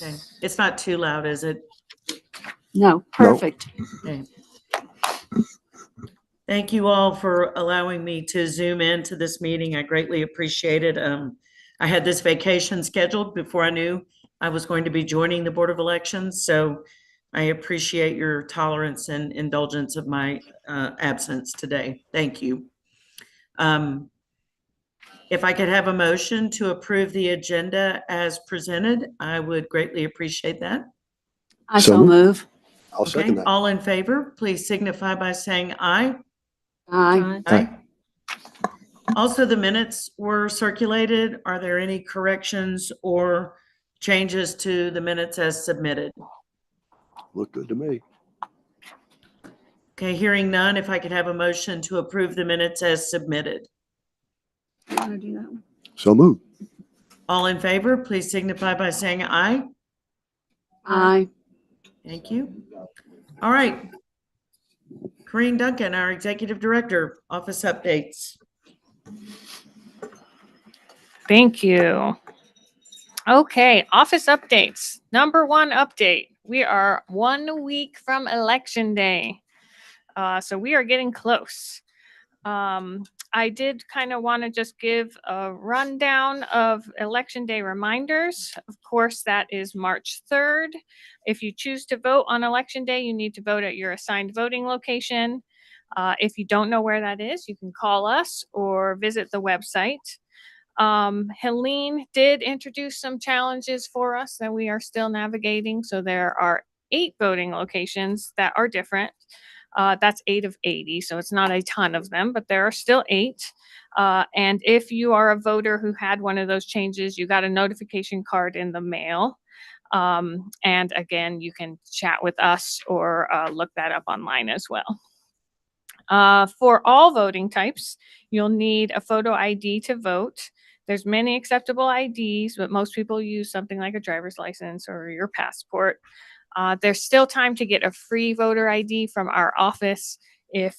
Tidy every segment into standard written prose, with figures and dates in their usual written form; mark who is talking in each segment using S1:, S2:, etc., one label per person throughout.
S1: Okay. It's not too loud, is it?
S2: No, perfect.
S1: Okay. Thank you all for allowing me to zoom into this meeting. I greatly appreciate it. I had this vacation scheduled before I knew I was going to be joining the Board of Elections, so I appreciate your tolerance and indulgence of my absence today. Thank you. If I could have a motion to approve the agenda as presented, I would greatly appreciate that.
S2: I so move.
S3: I'll second that.
S1: All in favor, please signify by saying aye.
S2: Aye.
S1: Aye. Also, the minutes were circulated. Are there any corrections or changes to the minutes as submitted?
S3: Look good to me.
S1: Okay, hearing none, if I could have a motion to approve the minutes as submitted.
S2: Want to do that one?
S3: So moved.
S1: All in favor, please signify by saying aye.
S2: Aye.
S1: Thank you. All right. Corinne Duncan, our Executive Director, office updates.
S4: Thank you. Okay, office updates. Number one update. We are 1 week from Election Day. So we are getting close. I did kind of want to just give a rundown of Election Day reminders. Of course, that is March 3rd. If you choose to vote on Election Day, you need to vote at your assigned voting location. If you don't know where that is, you can call us or visit the website. Helene did introduce some challenges for us that we are still navigating. So there are 8 voting locations that are different. That's 8 of 80, so it's not a ton of them, but there are still 8. And if you are a voter who had one of those changes, you got a notification card in the mail. And again, you can chat with us or look that up online as well. For all voting types, you'll need a photo ID to vote. There's many acceptable IDs, but most people use something like a driver's license or your passport. There's still time to get a free voter ID from our office. If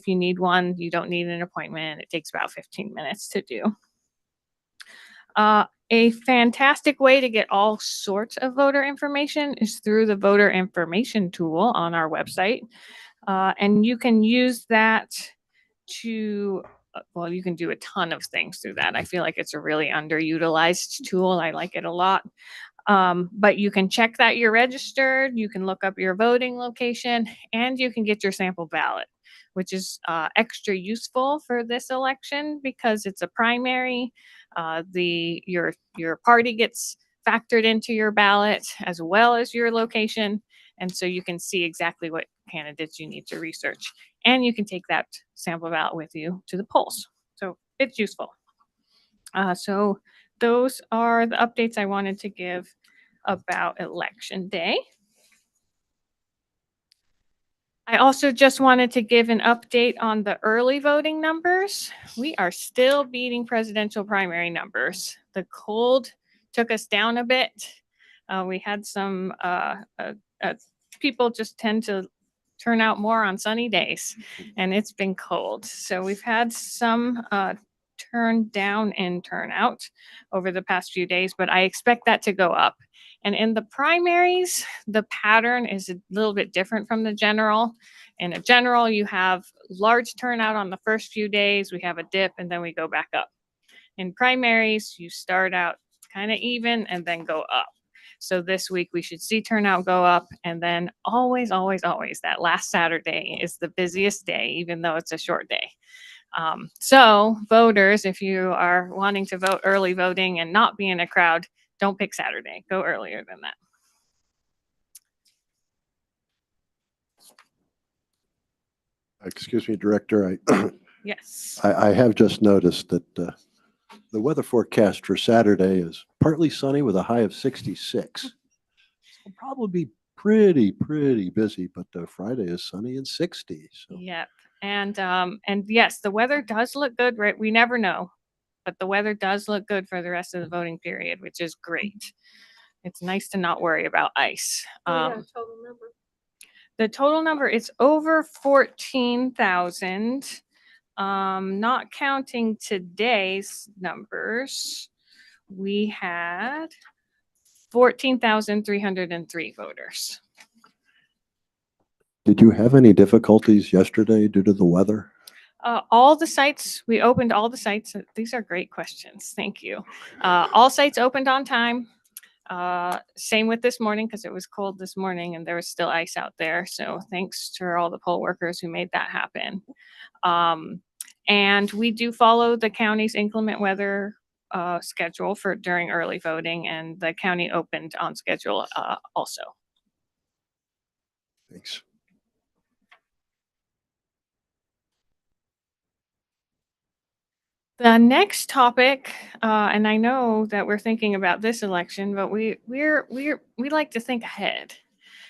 S4: you need one, you don't need an appointment. It takes about 15 minutes to do. A fantastic way to get all sorts of voter information is through the voter information tool on our website. And you can use that to, well, you can do a ton of things through that. I feel like it's a really underutilized tool. I like it a lot. But you can check that you're registered, you can look up your voting location, and you can get your sample ballot, which is extra useful for this election because it's a primary. Your party gets factored into your ballot as well as your location. And so you can see exactly what candidates you need to research. And you can take that sample ballot with you to the polls. So it's useful. So those are the updates I wanted to give about Election Day. I also just wanted to give an update on the early voting numbers. We are still beating presidential primary numbers. The cold took us down a bit. We had some people just tend to turn out more on sunny days, and it's been cold. So we've had some turn down in turnout over the past few days, but I expect that to go up. And in the primaries, the pattern is a little bit different from the general. In a general, you have large turnout on the first few days, we have a dip, and then we go back up. In primaries, you start out kind of even and then go up. So this week we should see turnout go up, and then always, that last Saturday is the busiest day, even though it's a short day. So voters, if you are wanting to vote early voting and not be in a crowd, don't pick Saturday. Go earlier than that.
S3: Excuse me, Director.
S4: Yes.
S3: I have just noticed that the weather forecast for Saturday is partly sunny with a high of 66. It'll probably be pretty busy, but Friday is sunny and 60. So.
S4: Yep. And yes, the weather does look good, right? We never know, but the weather does look good for the rest of the voting period, which is great. It's nice to not worry about ice.
S2: Total number.
S4: The total number is over 14,000. Not counting today's numbers, we had 14,303 voters.
S3: Did you have any difficulties yesterday due to the weather?
S4: All the sites, we opened all the sites. These are great questions. Thank you. All sites opened on time. Same with this morning because it was cold this morning and there was still ice out there. So thanks to all the poll workers who made that happen. And we do follow the county's inclement weather schedule for during early voting, and the county opened on schedule also.
S3: Thanks.
S4: The next topic, and I know that we're thinking about this election, but we like to think ahead.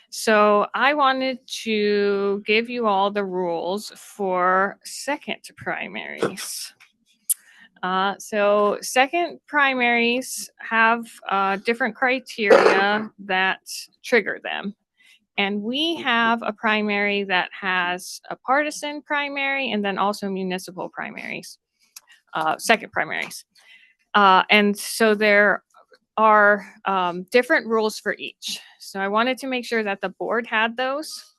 S4: So I wanted to give you all the rules for second primaries. So second primaries have different criteria that trigger them. And we have a primary that has a partisan primary and then also municipal primaries, second primaries. And so there are different rules for each. So I wanted to make sure that the board had those.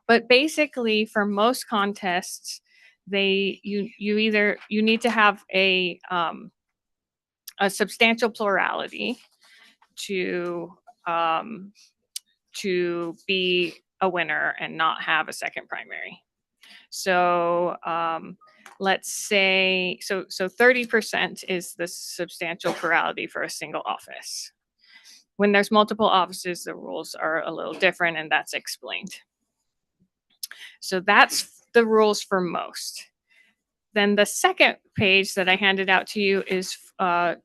S4: But basically, for most contests, you need to have a substantial plurality to be a winner and not have a second primary. So let's say, so 30% is the substantial plurality for a single office. When there's multiple offices, the rules are a little different, and that's explained. So that's the rules for most. Then the second page that I handed out to you is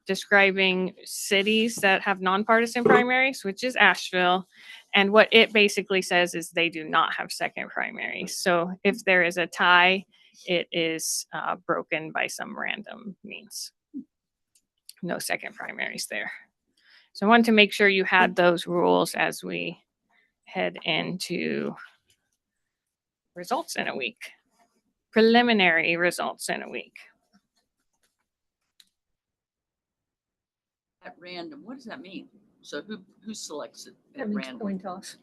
S4: describing cities that have nonpartisan primaries, which is Asheville. And what it basically says is they do not have second primaries. So if there is a tie, it is broken by some random means. No second primaries there. So I wanted to make sure you had those rules as we head into results in a week. Preliminary results in a week.
S5: At random, what does that mean? So who selects it
S2: That
S5: at
S2: means
S5: random?
S2: coin toss.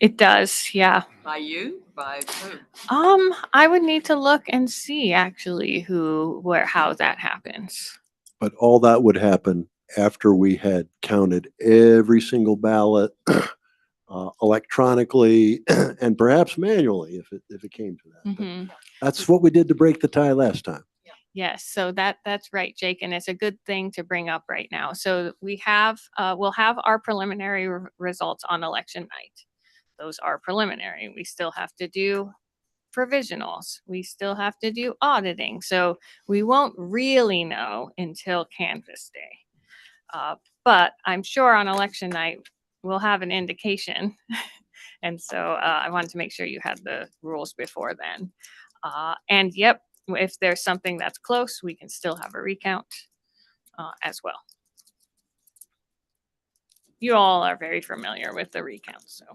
S4: It does, yeah.
S5: By you? By who?
S4: I would need to look and see actually how that happens.
S3: But all that would happen after we had counted every single ballot electronically and perhaps manually if it came to that. But
S4: Mhm.
S3: that's what we did to break the tie last time.
S4: Yes, so that's right, Jake, and it's a good thing to bring up right now. So we'll have our preliminary results on election night. Those are preliminary. We still have to do provisionals. We still have to do auditing. So we won't really know until canvass day. But I'm sure on election night, we'll have an indication. And so I wanted to make sure you had the rules before then. And yep, if there's something that's close, we can still have a recount as well. You all are very familiar with the recount, so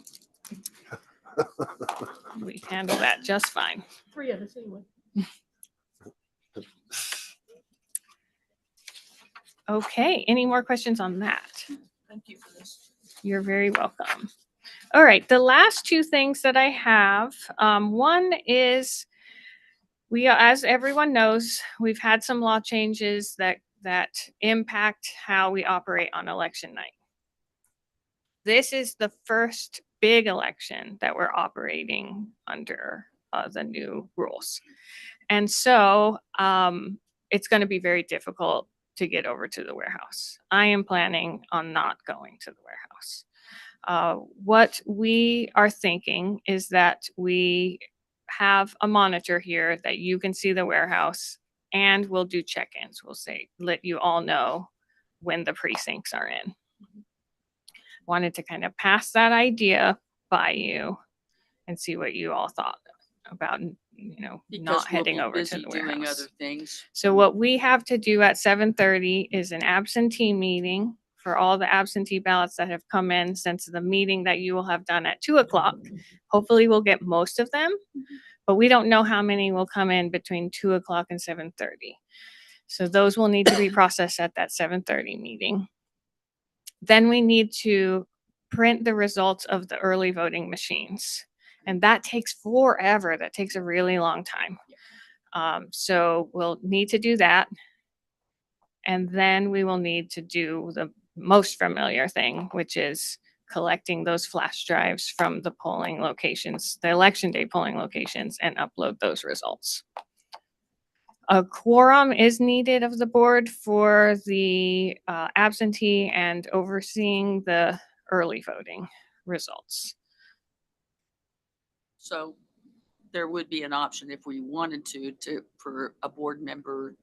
S4: we handle that just fine.
S2: 3 of us anyway.
S4: Okay, any more questions on that?
S5: Thank you for this.
S4: You're very welcome. All right, the last two things that I have, one is as everyone knows, we've had some law changes that impact how we operate on election night. This is the first big election that we're operating under the new rules. And so it's going to be very difficult to get over to the warehouse. I am planning on not going to the warehouse. What we are thinking is that we have a monitor here that you can see the warehouse, and we'll do check-ins. We'll let you all know when the precincts are in. Wanted to kind of pass that idea by you and see what you all thought about, not
S5: Because
S4: heading
S5: we'll be
S4: over to
S5: busy
S4: the
S5: doing
S4: warehouse.
S5: other things.
S4: So what we have to do at 7:30 is an absentee meeting for all the absentee ballots that have come in since the meeting that you will have done at 2:00. Hopefully we'll get most of them, but we don't know how many will come in between 2:00 and 7:30. So those will need to be processed at that 7:30 meeting. Then we need to print the results of the early voting machines. And that takes forever. That takes a really long time. So we'll need to do that. And then we will need to do the most familiar thing, which is collecting those flash drives from the polling locations, the election day polling locations, and upload those results. A quorum is needed of the board for the absentee and overseeing the early voting results.
S5: So there would be an option if we wanted to, for a board member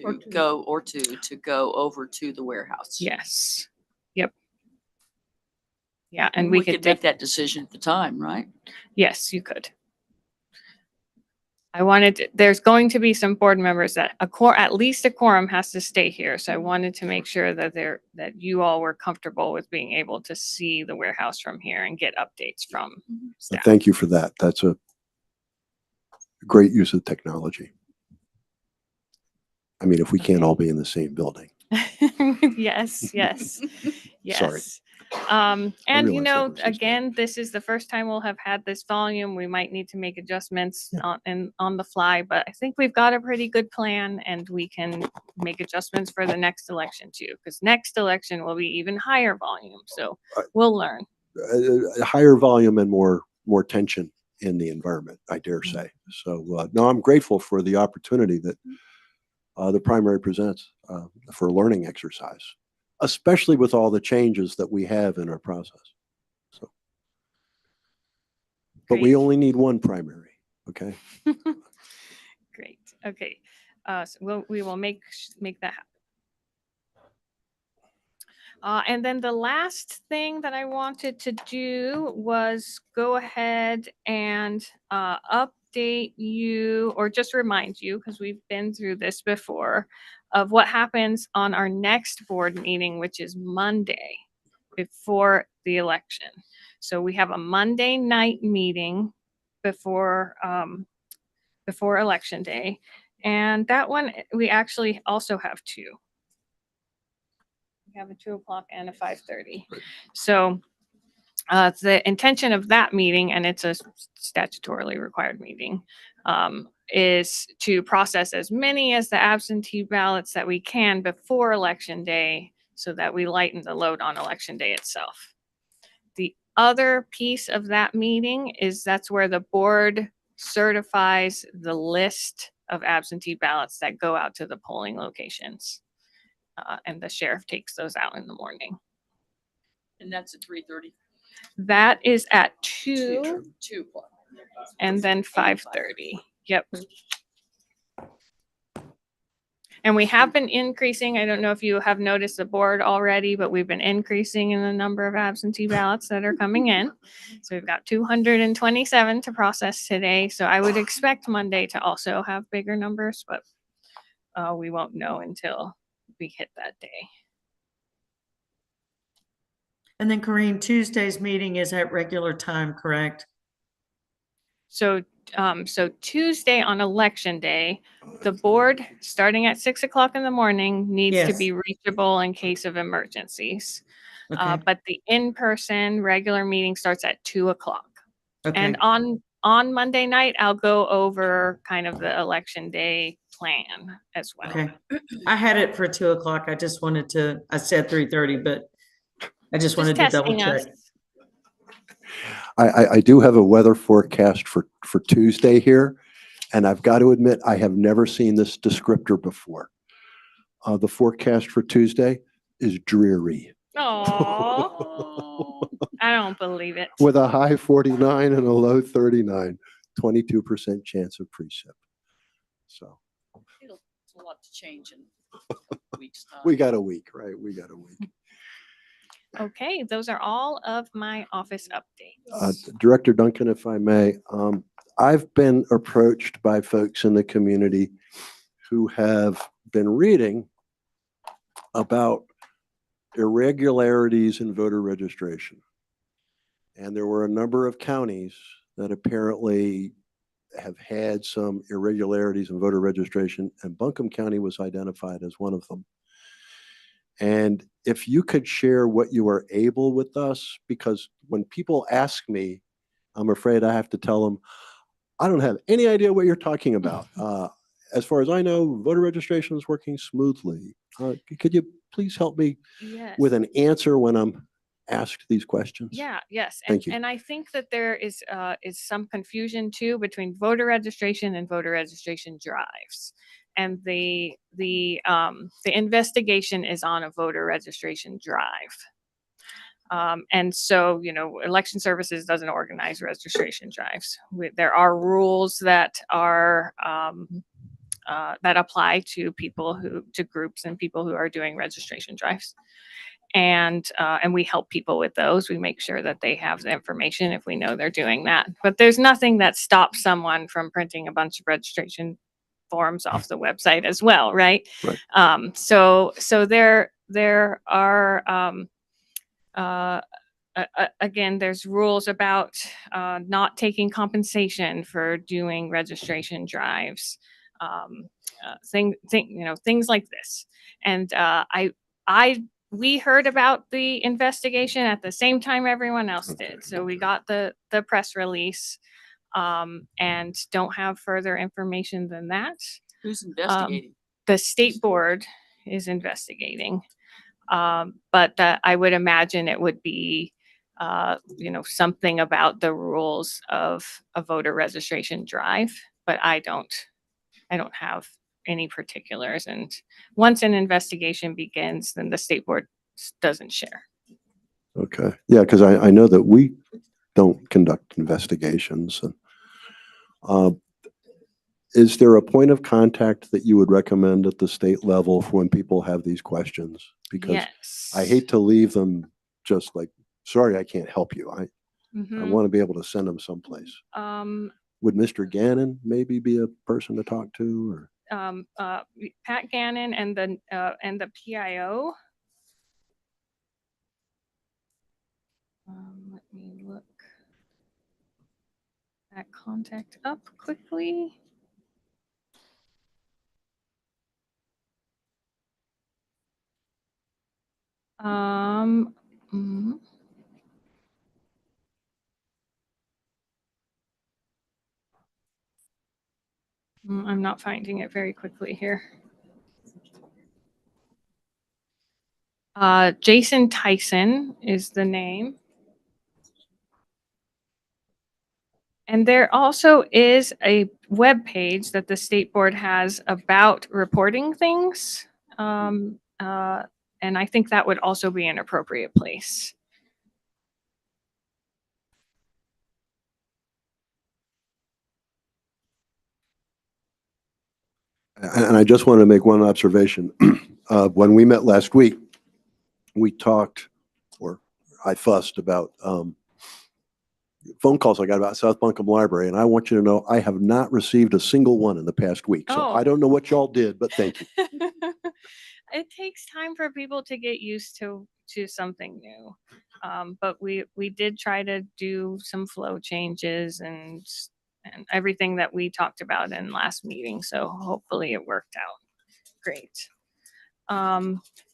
S2: Or
S5: to
S2: to-
S5: go, or to go over to the warehouse.
S4: Yes. Yep. Yeah, and we
S5: We
S4: could
S5: could make that decision at the time, right?
S4: Yes, you could. There's going to be some board members that at least a quorum has to stay here. So I wanted to make sure that that you all were comfortable with being able to see the warehouse from here and get updates from staff.
S3: Thank you for that. That's a great use of technology. I mean, if we can't all be in the same building.
S4: Yes, yes, yes.
S3: Sorry.
S4: And
S3: realize
S4: you
S3: that
S4: know,
S3: was his name.
S4: again, this is the first time we'll have had this volume. We might need to make adjustments
S3: Yeah.
S4: on the fly, but I think we've got a pretty good plan and we can make adjustments for the next election too, because next election will be even higher volume. So we'll learn.
S3: A higher volume and more tension in the environment, I dare say. So no, I'm grateful for the opportunity that the primary presents for a learning exercise, especially with all the changes that we have in our process. So, but we
S4: Great.
S3: only need one primary. Okay.
S4: Great. Okay. So we will make that happen. And then the last thing that I wanted to do was go ahead and update you, or just remind you, because we've been through this before, of what happens on our next board meeting, which is Monday before the election. So we have a Monday night meeting before election day, and that one we actually also have two. We have a 2:00 and a 5:30. So the intention of that meeting, and it's a statutorily required meeting, is to process as many as the absentee ballots that we can before election day so that we lighten the load on election day itself. The other piece of that meeting is that's where the board certifies the list of absentee ballots that go out to the polling locations. And the sheriff takes those out in the morning.
S5: And that's at 3:30.
S4: That is at 2
S5: 2:00.
S4: and then 5:30. Yep. And we have been increasing. I don't know if you have noticed the board already, but we've been increasing in the number of absentee ballots that are coming in. So we've got 227 to process today. So I would expect Monday to also have bigger numbers, but we won't know until we hit that day.
S1: And then Corinne, Tuesday's meeting is at regular time, correct?
S4: So Tuesday on election day, the board, starting at 6:00 in the morning, needs to
S1: Yes.
S4: be reachable in case of emergencies.
S1: Okay,
S4: But the in-person regular meeting starts at 2:00.
S1: okay,
S4: And on Monday night, I'll go over kind of the election day plan as well.
S1: okay. I had it for 2:00. I said 3:30, but I just
S4: Just
S1: wanted to double
S4: testing us.
S1: check.
S3: I do have a weather forecast for Tuesday here, and I've got to admit, I have never seen this descriptor before. The forecast for Tuesday is dreary.
S4: Oh, I don't believe it.
S3: With a high 49 and a low 39, 22% chance of precip. So
S5: It's a lot to change in a week's time.
S3: we got a week, right? We got a week.
S4: Okay, those are all of my office updates.
S3: Director Duncan, if I may, I've been approached by folks in the community who have been reading about irregularities in voter registration. And there were a number of counties that apparently have had some irregularities in voter registration, and Buncombe County was identified as one of them. And if you could share what you are able with us, because when people ask me, I'm afraid I have to tell them, I don't have any idea what you're talking about. As far as I know, voter registration is working smoothly. Could you please help me
S4: Yes.
S3: with an answer when I'm asked these questions?
S4: Yeah, yes.
S3: Thank you.
S4: And I think that there is some confusion too between voter registration and voter registration drives. And the investigation is on a voter registration drive. And so, election services doesn't organize registration drives. There are rules that are that apply to to groups and people who are doing registration drives. And we help people with those. We make sure that they have the information if we know they're doing that. But there's nothing that stops someone from printing a bunch of registration forms off the website as well, right?
S3: Right.
S4: So there are again, there's rules about not taking compensation for doing registration drives, things like this. And we heard about the investigation at the same time everyone else did. So we got the press release, and don't have further information than that.
S5: Who's investigating?
S4: The state board is investigating. But I would imagine it would be, something about the rules of a voter registration drive. But I don't have any particulars. And once an investigation begins, then the state board doesn't share.
S3: Okay. Yeah, because I know that we don't conduct investigations. And, is there a point of contact that you would recommend at the state level for when people have these questions? Because
S4: Yes.
S3: I hate to leave them just like, sorry, I can't help you. I
S4: Mhm.
S3: want to be able to send them someplace. Would Mr. Gannon maybe be a person to talk to? Or
S4: Pat Gannon and the PIO. Let me look that contact up quickly. Mm, I'm not finding it very quickly here. Jason Tyson is the name. And there also is a web page that the state board has about reporting things. And I think that would also be an appropriate place.
S3: and I just want to make one observation. When we met last week, we talked, or I fussed about phone calls I got about South Buncombe Library, and I want you to know I have not received a single one in the past week. So
S4: Oh.
S3: I don't know what y'all did, but thank you.
S4: It takes time for people to get used to something new. But we did try to do some flow changes and everything that we talked about in last meeting. So hopefully it worked out great.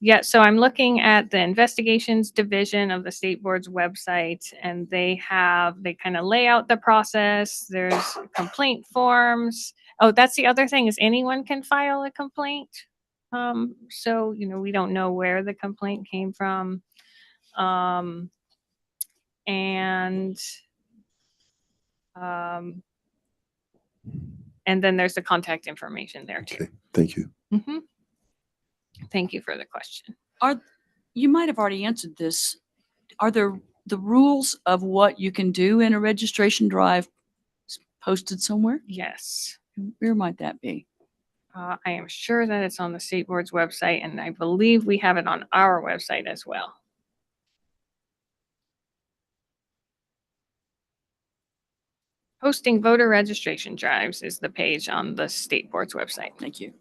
S4: Yeah, so I'm looking at the investigations division of the state board's website, and they kind of lay out the process. There's complaint forms. Oh, that's the other thing, is anyone can file a complaint. So, we don't know where the complaint came from. And then there's the contact information there too.
S3: Okay, thank you.
S4: Mm-hmm. Thank you for the question.
S5: You might have already answered this. Are there the rules of what you can do in a registration drive posted somewhere?
S4: Yes.
S5: Where might that be?
S4: I am sure that it's on the state board's website, and I believe we have it on our website as well. Hosting voter registration drives is the page on the state board's website.
S5: Thank you.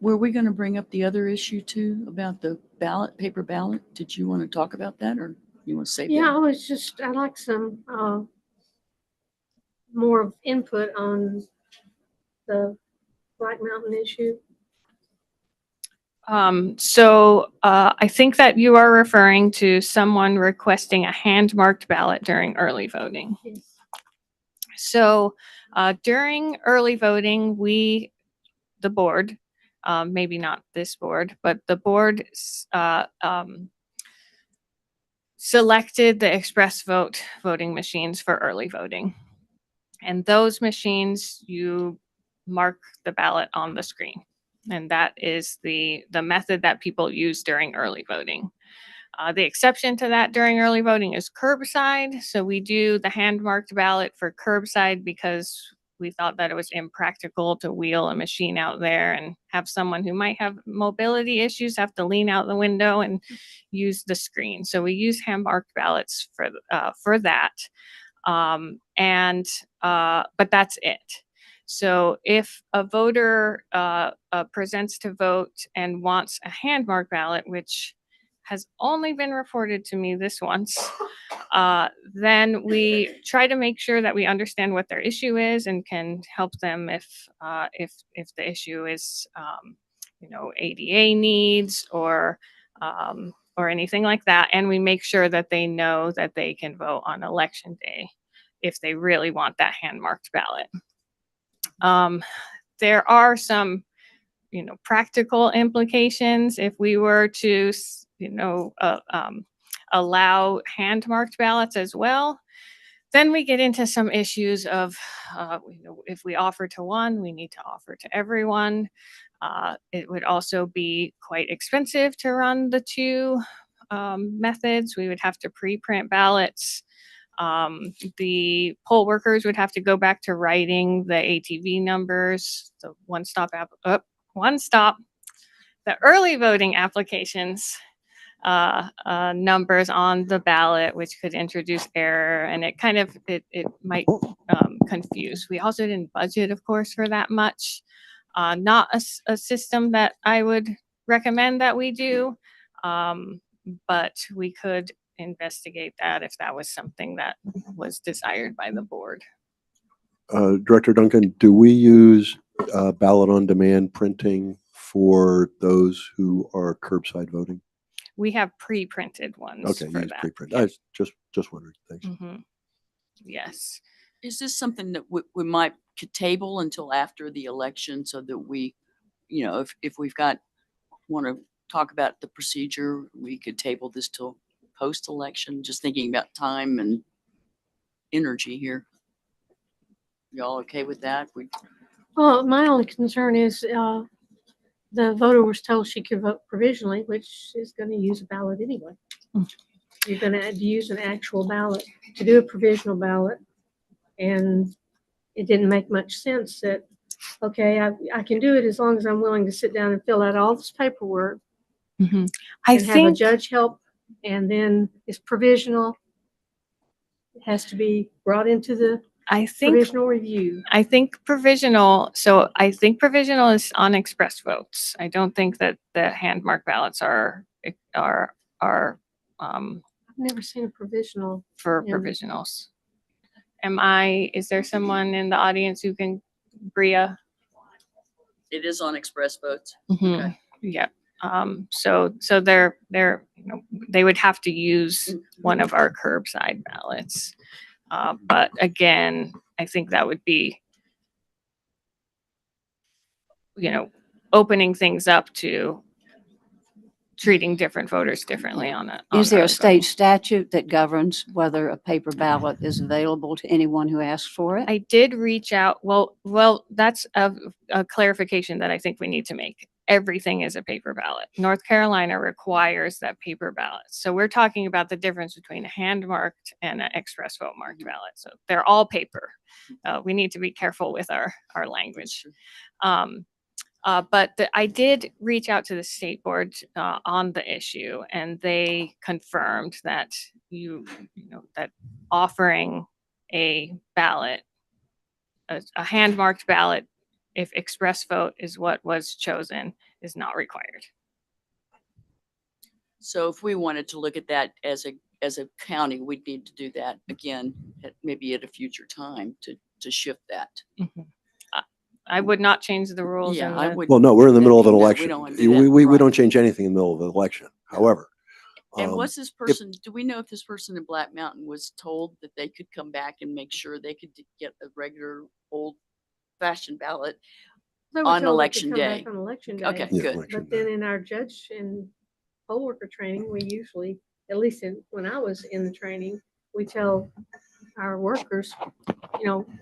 S5: Were we going to bring up the other issue too about the ballot, paper ballot? Did you want to talk about that or you want to save
S2: Yeah,
S5: that?
S2: I'd like some, more input on the Black Mountain issue.
S4: I think that you are referring to someone requesting a hand-marked ballot during early voting.
S2: Yes.
S4: So during early voting, the board, maybe not this board, but the board selected the express vote voting machines for early voting. And those machines, you mark the ballot on the screen. And that is the method that people use during early voting. The exception to that during early voting is curbside. So we do the hand-marked ballot for curbside because we thought that it was impractical to wheel a machine out there and have someone who might have mobility issues have to lean out the window and use the screen. So we use hand-marked ballots for that. But that's it. So if a voter presents to vote and wants a hand-marked ballot, which has only been reported to me this once, then we try to make sure that we understand what their issue is and can help them if the issue is ADA needs or anything like that, and we make sure that they know that they can vote on election day if they really want that hand-marked ballot. There are some practical implications if we were to allow hand-marked ballots as well. Then we get into some issues of if we offer to one, we need to offer to everyone. It would also be quite expensive to run the two methods. We would have to pre-print ballots. The poll workers would have to go back to writing the ATV numbers, the the early voting applications numbers on the ballot, which could introduce error, and it might confuse. We also didn't budget, of course, for that much. Not a system that I would recommend that we do, but we could investigate that if that was something that was desired by the board.
S3: Director Duncan, do we use ballot on demand printing for those who are curbside voting?
S4: We have pre-printed ones.
S3: Okay,
S4: for
S3: use
S4: that.
S3: pre-print.
S4: Yes.
S3: I just wondered. Thanks.
S4: Yes.
S5: Is this something that we might could table until after the election so that we, if we've want to talk about the procedure, we could table this till post-election, just thinking about time and energy here. Y'all okay with that?
S2: Well, my only concern is, the voter was told she could vote provisionally, which is going to use a ballot anyway. You're going to use an actual ballot to do a provisional ballot. And it didn't make much sense that, okay, I can do it as long as I'm willing to sit down and fill out all this paperwork and have a judge help. And then it's provisional. It has to be brought into the provisional review.
S4: I think provisional is on express votes. I don't think that the hand-marked ballots are
S2: I've never seen a provisional.
S4: for
S2: Yeah.
S4: provisionals. Is there someone in the audience who can, Bria?
S5: It is on express votes.
S4: Okay. Yeah. So they're they would have to use one of our curbside ballots. But again, I think that would be, opening things up to treating different voters differently on it.
S6: Is there a state statute that governs whether a paper ballot is available to anyone who asks for it?
S4: I did reach out. Well, that's a clarification that I think we need to make. Everything is a paper ballot. North Carolina requires that paper ballot. So we're talking about the difference between a hand-marked and an express vote marked ballot. So they're all paper. We need to be careful with our language. But I did reach out to the state board on the issue, and they confirmed that that offering a ballot, a hand-marked ballot if express vote is what was chosen, is not required.
S5: So if we wanted to look at that as a county, we'd need to do that again, maybe at a future time to shift that.
S4: I would not change the rules.
S5: Yeah,
S4: in
S5: I
S4: the-
S5: would.
S3: Well, no, we're in the middle of an
S5: No, we
S3: election.
S5: don't wanna do that,
S3: We
S5: right.
S3: don't change anything in the middle of an election. However,
S5: And
S3: um,
S5: what's this person, do we know if this person in Black Mountain was told that they could come back and make sure they could get a regular old fashioned ballot?
S2: They were
S5: On
S2: told they could
S5: election
S2: come back
S5: day.
S2: On election day.
S5: Okay,
S3: yeah,
S5: good.
S3: election
S2: But then
S3: day.
S2: in our judge and poll worker training, we usually, at least when I was in the training, we tell our workers,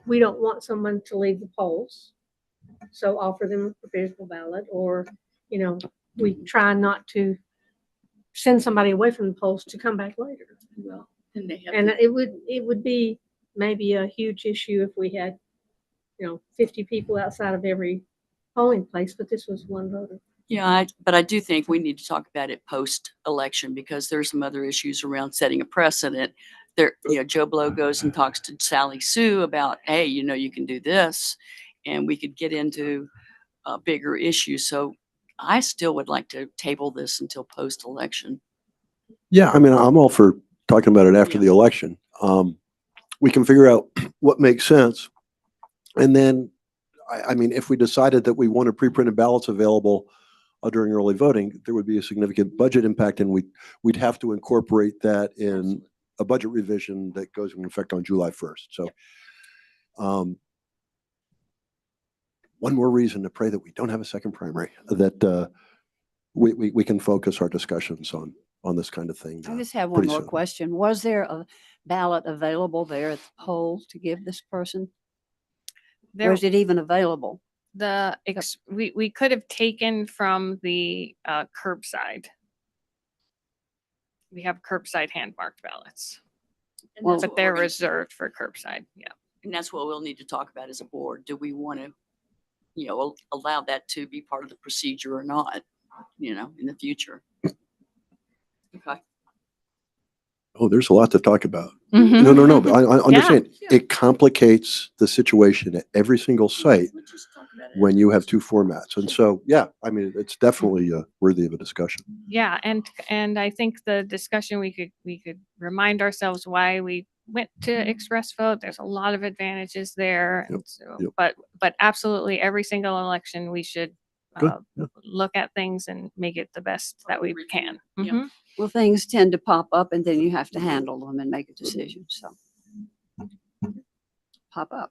S2: we don't want someone to leave the polls. So offer them a provisional ballot, or, we try not to send somebody away from the polls to come back later.
S5: Well, and they have.
S2: And
S5: the-
S2: it would be maybe a huge issue if we had, 50 people outside of every polling place, but this was one voter.
S5: Yeah, but I do think we need to talk about it post-election because there's some other issues around setting a precedent. There, Joe Blow goes and talks to Sally Sue about, hey, you can do this, and we could get into bigger issues. So I still would like to table this until post-election.
S3: Yeah, I mean, I'm all for talking about it after
S5: Yeah.
S3: the election. We can figure out what makes sense. And then, I mean, if we decided that we wanted pre-printed ballots available during early voting, there would be a significant budget impact, and we'd have to incorporate that in
S5: Absolutely.
S3: a budget revision that goes into effect on July 1st. So, one more reason to pray that we don't have a second primary, that we can focus our discussions on this kind of thing.
S6: I just have one
S3: pretty
S6: more
S3: soon.
S6: question. Was there a ballot available there at the poll to give this person? Or
S4: There,
S6: is it even available?
S4: we could have taken from the curbside. We have curbside hand marked ballots,
S5: And
S6: Well,
S5: that's
S4: but
S5: what
S4: they're
S5: we're gonna-
S4: reserved for curbside. Yeah.
S5: And that's what we'll need to talk about as a board. Do we want to, allow that to be part of the procedure or not, in the future? Okay.
S3: Oh, there's a lot to talk about.
S4: Mhm.
S3: No, but I understand.
S5: Yeah.
S3: It complicates the situation at every single site
S5: Let's just talk about it.
S3: when you have two formats. And so, yeah, I mean, it's definitely worthy of a discussion.
S4: Yeah, and I think the discussion we could remind ourselves why we went to express vote. There's a lot of advantages there.
S3: Yep,
S4: And so,
S3: yep.
S4: but absolutely every single election we should
S3: Good, yeah.
S4: look at things and make it the best that we can.
S5: Yeah.
S4: Mhm.
S6: Well, things tend to pop up and then you have to handle them and make a decision. So pop up.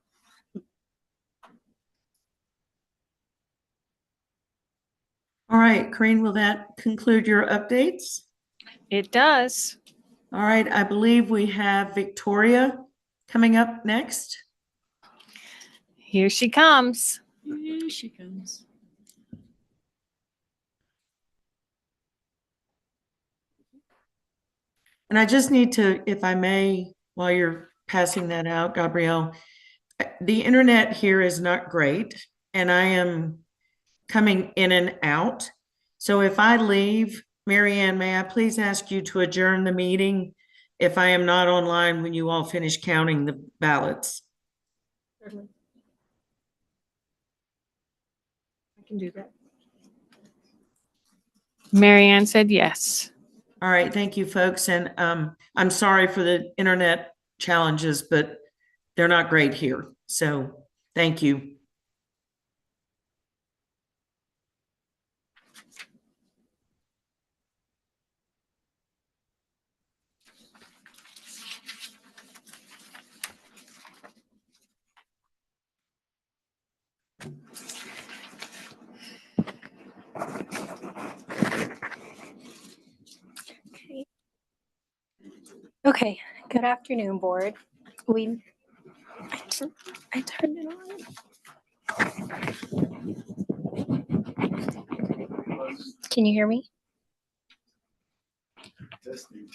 S1: All right, Corinne, will that conclude your updates?
S4: It does.
S1: All right, I believe we have Victoria coming up next.
S4: Here she comes.
S5: Here she comes.
S1: And I just need to, if I may, while you're passing that out, Gabrielle, the internet here is not great, and I am coming in and out. So if I leave, Marianne, may I please ask you to adjourn the meeting if I am not online when you all finish counting the ballots?
S2: Certainly. I can do that.
S4: Marianne said yes.
S1: All right, thank you, folks. And I'm sorry for the internet challenges, but they're not great here. So thank you.
S7: Okay, good afternoon, board. I turned it on. Can you hear me?
S3: Testing.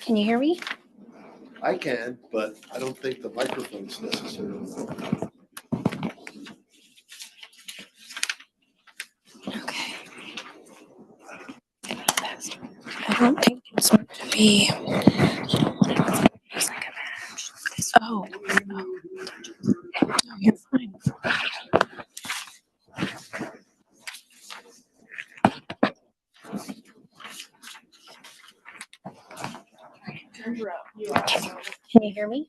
S7: Can you hear me?
S3: I can, but I don't think the microphone's necessary.
S7: Okay. I don't think it's meant to be. You don't want it Can you hear me?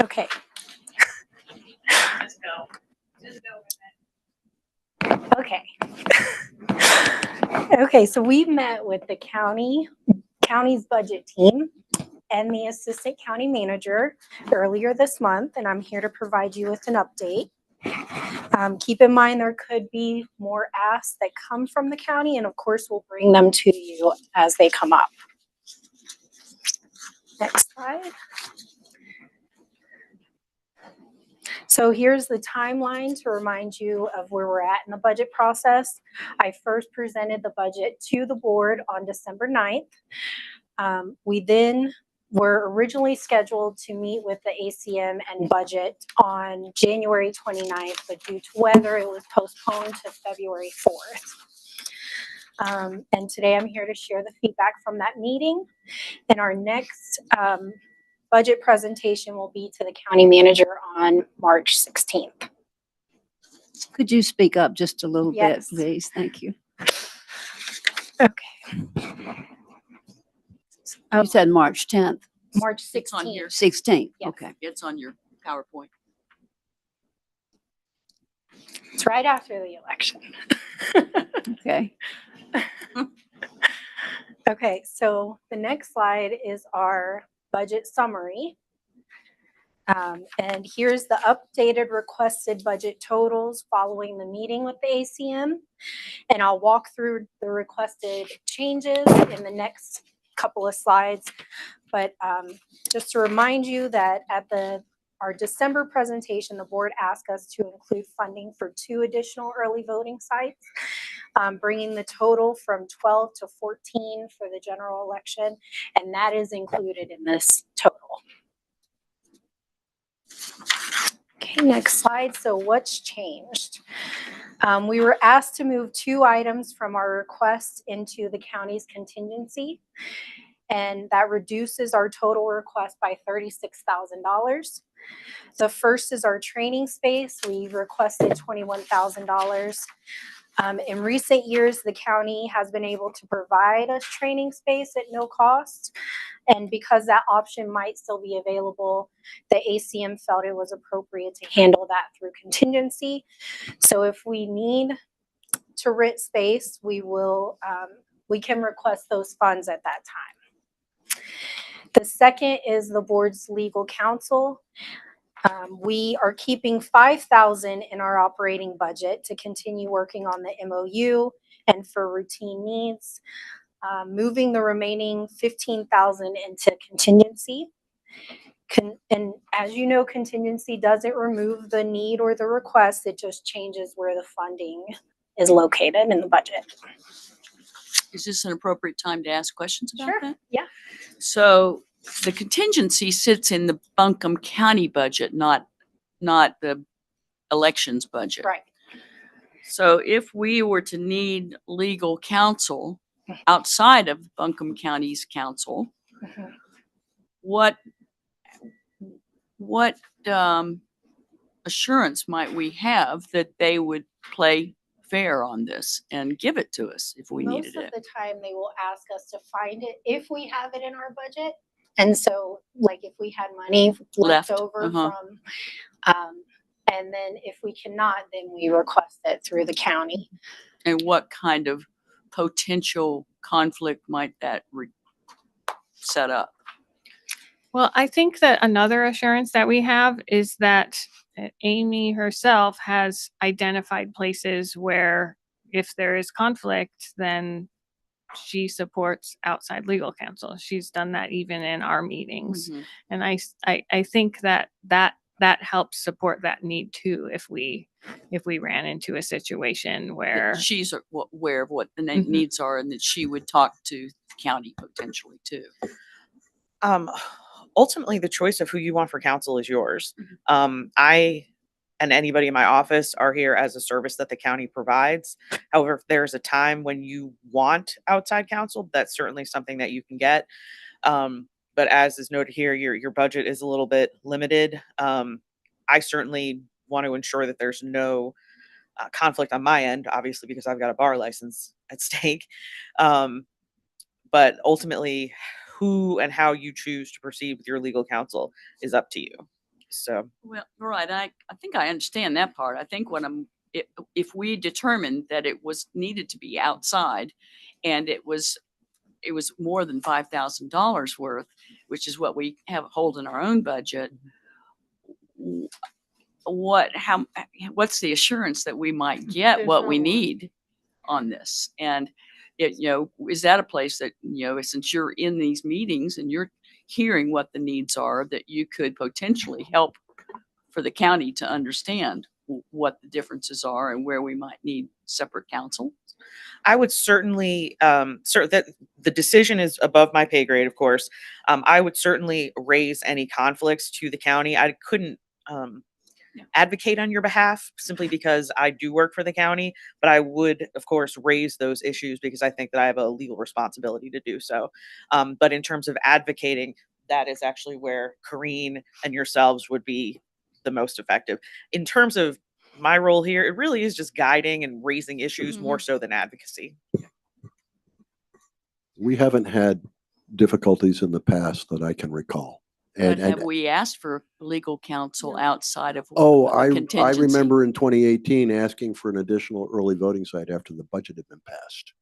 S7: Okay. Okay. Okay, so we've met with the county's budget team and the assistant county manager earlier this month, and I'm here to provide you with an update. Keep in mind, there could be more asks that come from the county, and of course, we'll bring them to you as they come up. Next slide. So here's the timeline to remind you of where we're at in the budget process. I first presented the budget to the board on December 9th. We then were originally scheduled to meet with the ACM and budget on January 29th, but due to weather, it was postponed to February 4th. And today I'm here to share the feedback from that meeting. And our next budget presentation will be to the county manager on March 16th.
S6: Could you speak up just a little bit,
S7: Yes.
S6: please? Thank you.
S7: Okay.
S6: You said March 10th,
S7: March
S5: It's on here.
S7: 16th.
S6: 16th.
S7: Yes.
S6: Okay.
S5: It's on your PowerPoint.
S7: It's right after the election.
S6: Okay.
S7: Okay, so the next slide is our budget summary. And here's the updated requested budget totals following the meeting with the ACM. And I'll walk through the requested changes in the next couple of slides. But just to remind you that at our December presentation, the board asked us to include funding for 2 additional early voting sites, bringing the total from 12 to 14 for the general election. And that is included in this total. Okay, next slide. So what's changed? We were asked to move 2 items from our request into the county's contingency, and that reduces our total request by $36,000. The first is our training space. We requested $21,000. In recent years, the county has been able to provide us training space at no cost. And because that option might still be available, the ACM felt it was appropriate to handle that through contingency. So if we need to rent space, we can request those funds at that time. The second is the board's legal counsel. We are keeping $5,000 in our operating budget to continue working on the MOU and for routine needs, moving the remaining $15,000 into contingency. And as you know, contingency doesn't remove the need or the request, it just changes where the funding is located in the budget.
S5: Is this an appropriate time to ask questions about
S7: Sure,
S5: that?
S7: yeah.
S5: So the contingency sits in the Buncombe County budget, not the elections budget.
S7: Right.
S5: So if we were to need legal counsel outside of Buncombe County's council,
S7: Mhm.
S5: what assurance might we have that they would play fair on this and give it to us if we needed
S7: Most
S5: it?
S7: of the time, they will ask us to find it if we have it in our budget. And so, like, if we had money left over from, and then if we cannot, then we request it through the county.
S5: And what kind of potential conflict might that set up?
S4: Well, I think that another assurance that we have is that Amy herself has identified places where if there is conflict, then she supports outside legal counsel. She's done that even in our meetings.
S5: Mhm.
S4: And I think that helps support that need too if we ran into a situation
S5: That
S4: where
S5: she's aware of what the
S4: Mhm.
S5: needs are and that she would talk to the county potentially too.
S8: Ultimately, the choice of who you want for counsel is yours.
S5: Mhm.
S8: I and anybody in my office are here as a service that the county provides. However, if there's a time when you want outside counsel, that's certainly something that you can get. But as is noted here, your budget is a little bit limited. I certainly want to ensure that there's no conflict on my end, obviously, because I've got a bar license at stake. But ultimately, who and how you choose to proceed with your legal counsel is up to you. So,
S5: Well, right. I think I understand that part. I think if we determined that it was needed to be outside and it was more than $5,000 worth, which is what we have hold in our own budget, what's the assurance that we might get
S2: There's
S5: what
S2: not
S5: we
S2: one.
S5: need on this? And is that a place that, since you're in these meetings and you're hearing what the needs are, that you could potentially help for the county to understand what the differences are and where we might need separate counsel?
S8: I would certainly, that the decision is above my pay grade, of course. I would certainly raise any conflicts to the county. I couldn't advocate on your behalf simply because I do work for the county, but I would, of course, raise those issues because I think that I have a legal responsibility to do so. But in terms of advocating, that is actually where Corrine and yourselves would be the most effective. In terms of my role here, it really is just guiding and raising issues more so than advocacy.
S3: We haven't had difficulties in the past that I can recall.
S5: But have we asked for legal counsel
S2: No.
S5: outside of
S3: Oh,
S5: the
S3: I
S5: contingency?
S3: remember in 2018 asking for an additional early voting site after the budget had been passed.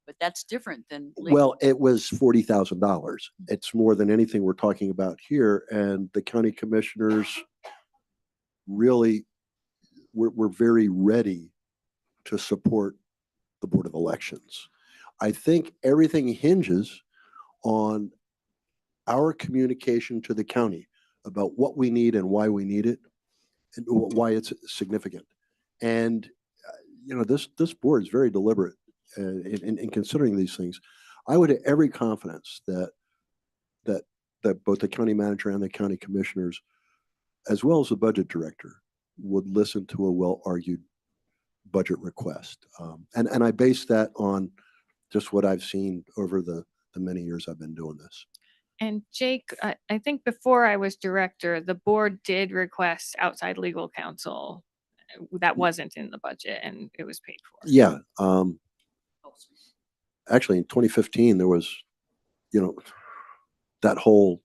S5: But that's different than legal.
S3: Well, it was $40,000. It's more than anything we're talking about here. And the county commissioners really were very ready to support the Board of Elections. I think everything hinges on our communication to the county about what we need and why we need it and why it's significant. And, this board is very deliberate in considering these things. I would have every confidence that both the county manager and the county commissioners, as well as the budget director, would listen to a well-argued budget request. And I base that on just what I've seen over the many years I've been doing this.
S4: And Jake, I think before I was director, the board did request outside legal counsel. That wasn't in the budget and it was paid for.
S3: Yeah. Actually, in 2015, there was, that whole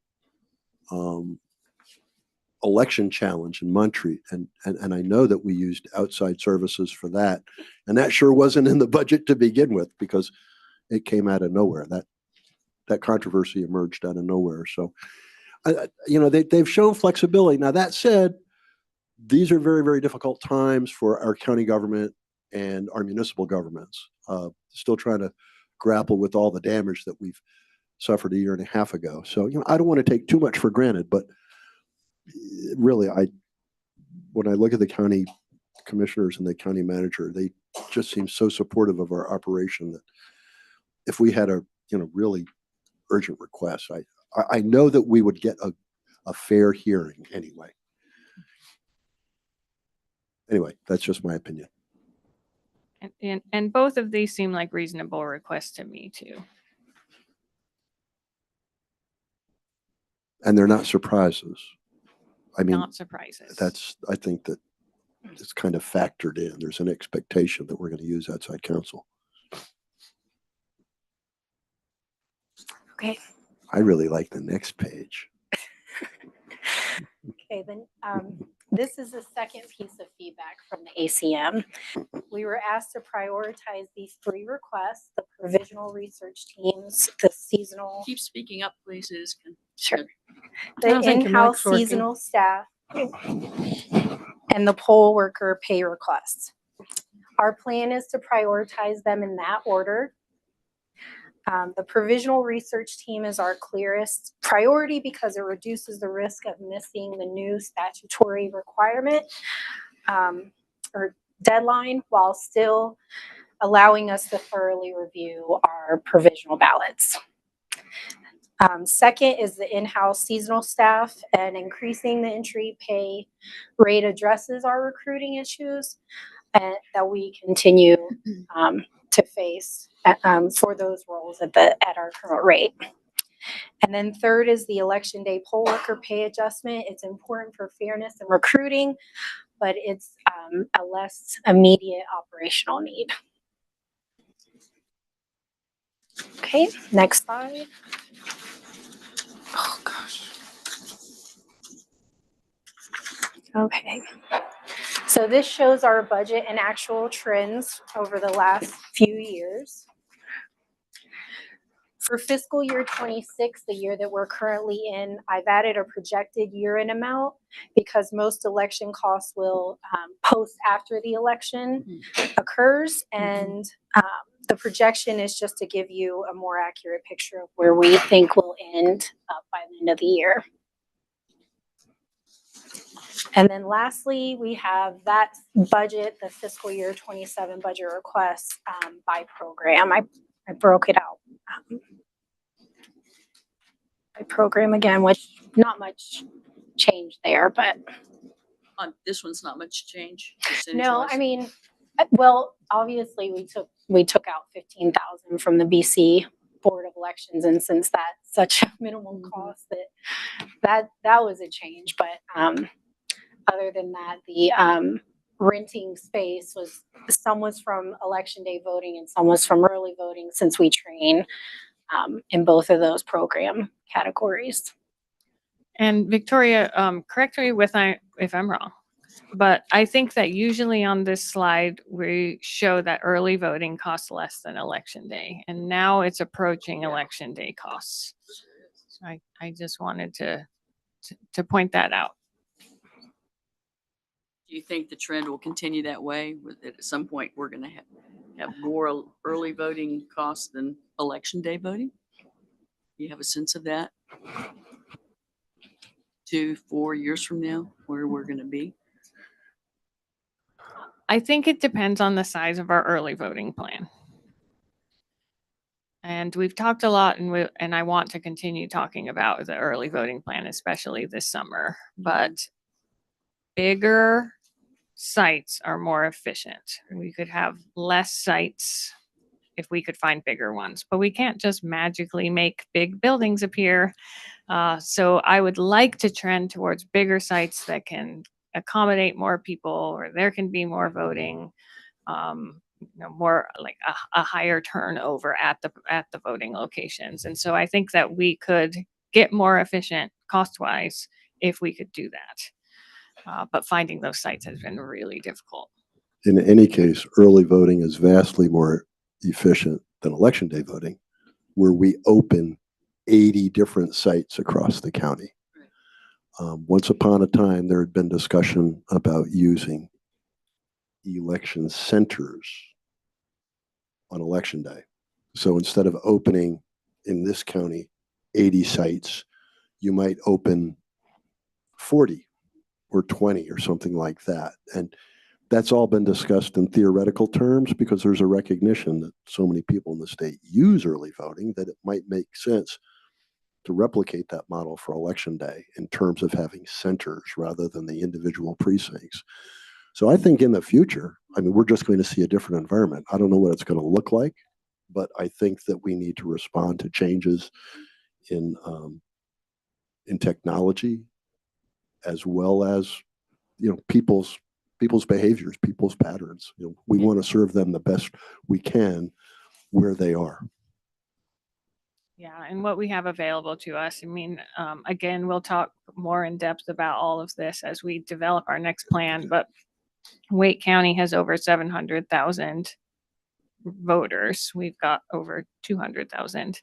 S3: election challenge in Montreat. And I know that we used outside services for that. And that sure wasn't in the budget to begin with because it came out of nowhere. That controversy emerged out of nowhere. So, they've shown flexibility. Now, that said, these are very, very difficult times for our county government and our municipal governments. Still trying to grapple with all the damage that we've suffered a year and a half ago. So, I don't want to take too much for granted, but really, when I look at the county commissioners and the county manager, they just seem so supportive of our operation that if we had a really urgent request, I know that we would get a fair hearing anyway. Anyway, that's just my opinion.
S4: And both of these seem like reasonable requests to me too.
S3: And they're not surprises. I mean,
S4: Not surprises.
S3: I think that it's kind of factored in. There's an expectation that we're going to use outside counsel.
S7: Okay.
S3: I really like the next page.
S7: Okay, then this is the second piece of feedback from the ACM. We were asked to prioritize these 3 requests: the provisional research teams, the seasonal,
S5: Keep speaking up, please.
S7: sure,
S2: I
S7: the
S2: don't think your
S7: in-house
S2: mic's working.
S7: seasonal staff, and the poll worker pay requests. Our plan is to prioritize them in that order. The provisional research team is our clearest priority because it reduces the risk of missing the new statutory requirement or deadline while still allowing us to thoroughly review our provisional ballots. Second is the in-house seasonal staff, and increasing the entry pay rate addresses our recruiting issues and that we continue to face for those roles at our current rate. And then third is the election day poll worker pay adjustment. It's important for fairness and recruiting, but it's a less immediate operational need. Okay, next slide. Oh, gosh. Okay. So this shows our budget and actual trends over the last few years. For fiscal year 26, the year that we're currently in, I've added a projected year-end amount because most election costs will post after the election occurs. And the projection is just to give you a more accurate picture of where we think we'll end up by the end of the year. And then lastly, we have that budget, the fiscal year 27 budget request by program. I broke it out. By program again, which not much change there, but
S5: This one's not much change.
S7: no, I
S5: percentage-wise.
S7: mean, well, obviously we took out 15,000 from the BC Board of Elections, and since that's such a minimum cost that was a change. But other than that, the renting space some was from election day voting and some was from early voting, since we train in both of those program categories.
S4: And Victoria, correct me if I'm wrong, but I think that usually on this slide, we show that early voting costs less than election day, and now it's approaching election day costs. So I just wanted to point that out.
S5: Do you think the trend will continue that way? That at some point we're going to have more early voting costs than election day voting? Do you have a sense of that? 2-4 years from now, where we're going to be?
S4: I think it depends on the size of our early voting plan. And we've talked a lot, and I want to continue talking about the early voting plan, especially this summer. But bigger sites are more efficient. We could have less sites if we could find bigger ones, but we can't just magically make big buildings appear. So I would like to trend towards bigger sites that can accommodate more people, or there can be more voting, more like a higher turnover at the voting locations. And so I think that we could get more efficient cost-wise if we could do that. But finding those sites has been really difficult.
S3: In any case, early voting is vastly more efficient than election day voting, where we open 80 different sites across the county. Once upon a time, there had been discussion about using election centers on election day. So instead of opening in this county 80 sites, you might open 40 or 20 or something like that. And that's all been discussed in theoretical terms because there's a recognition that so many people in the state use early voting that it might make sense to replicate that model for election day in terms of having centers rather than the individual precincts. So I think in the future, I mean, we're just going to see a different environment. I don't know what it's going to look like, but I think that we need to respond to changes in technology, as well as, people's behaviors, people's patterns. We want to serve them the best we can where they are.
S4: Yeah, and what we have available to us. I mean, again, we'll talk more in depth about all of this as we develop our next plan, but Wake County has over 700,000 voters. We've got over 200,000.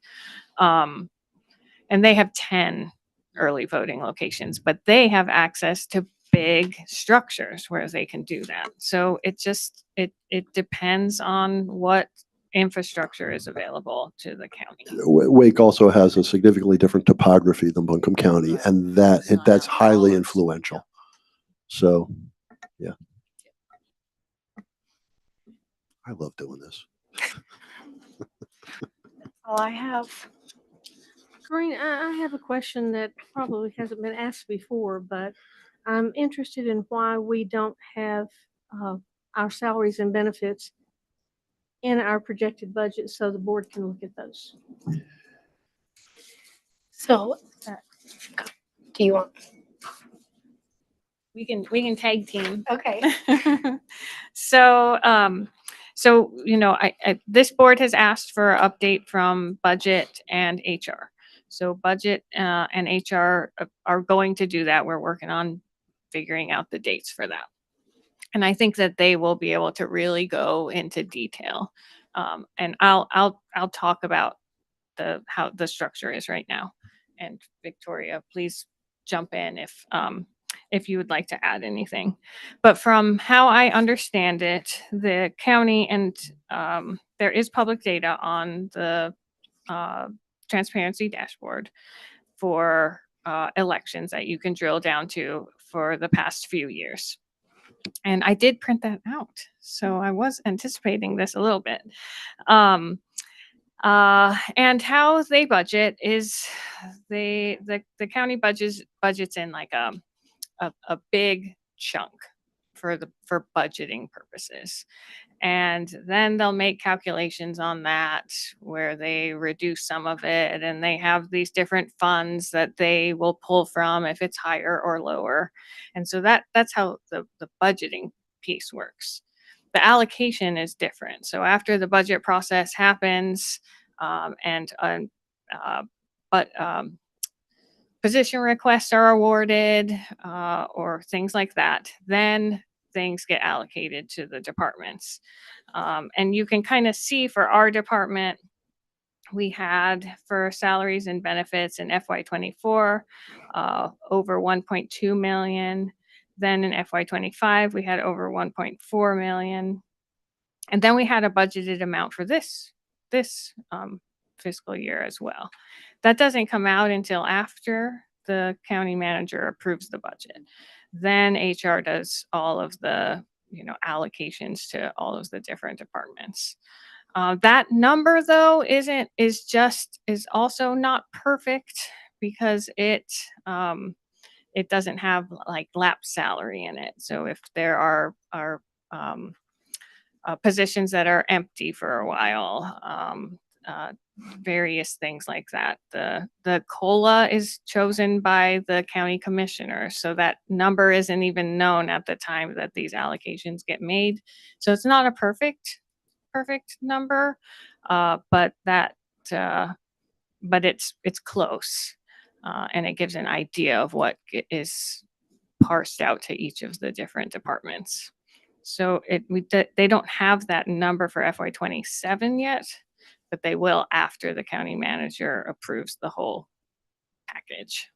S4: And they have 10 early voting locations, but they have access to big structures where they can do that. So it depends on what infrastructure is available to the county.
S3: Wake also has a significantly different topography than Buncombe County, and that's highly influential. So, yeah. I love doing this.
S7: That's all I have.
S2: Corinne, I have a question that probably hasn't been asked before, but I'm interested in why we don't have our salaries and benefits in our projected budget so the board can look at those.
S7: So, do you want?
S4: We can tag team.
S7: Okay.
S4: So, you know, this board has asked for an update from budget and HR. So budget and HR are going to do that. We're working on figuring out the dates for that. And I think that they will be able to really go into detail. And I'll talk about how the structure is right now. And Victoria, please jump in if you would like to add anything. But from how I understand it, the county and there is public data on the transparency dashboard for elections that you can drill down to for the past few years. And I did print that out. So I was anticipating this a little bit. And how they budget is the county budgets in like a big chunk for budgeting purposes. And then they'll make calculations on that where they reduce some of it, and they have these different funds that they will pull from if it's higher or lower. And so that's how the budgeting piece works. The allocation is different. So after the budget process happens, position requests are awarded or things like that, then things get allocated to the departments. And you can kind of see for our department, we had for salaries and benefits in FY24 over 1.2 million. Then in FY25, we had over 1.4 million. And then we had a budgeted amount for this fiscal year as well. That doesn't come out until after the county manager approves the budget. Then HR does all of the, allocations to all of the different departments. That number though is also not perfect because it doesn't have like lapse salary in it. So if there are positions that are empty for a while, various things like that. The COLA is chosen by the county commissioner, so that number isn't even known at the time that these allocations get made. So it's not a perfect number, but it's close, and it gives an idea of what is parsed out to each of the different departments. So they don't have that number for FY27 yet, but they will after the county manager approves the whole package.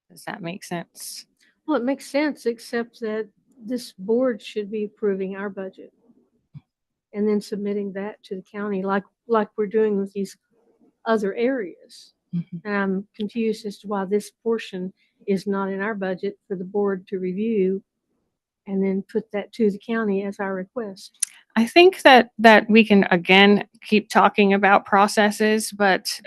S4: Does that make sense?
S2: Well, it makes sense, except that this board should be approving our budget and then submitting that to the county like we're doing with these other areas.
S4: Mhm.
S2: And I'm confused as to why this portion is not in our budget for the board to review and then put that to the county as our request.
S4: I think that we can again keep talking about processes, but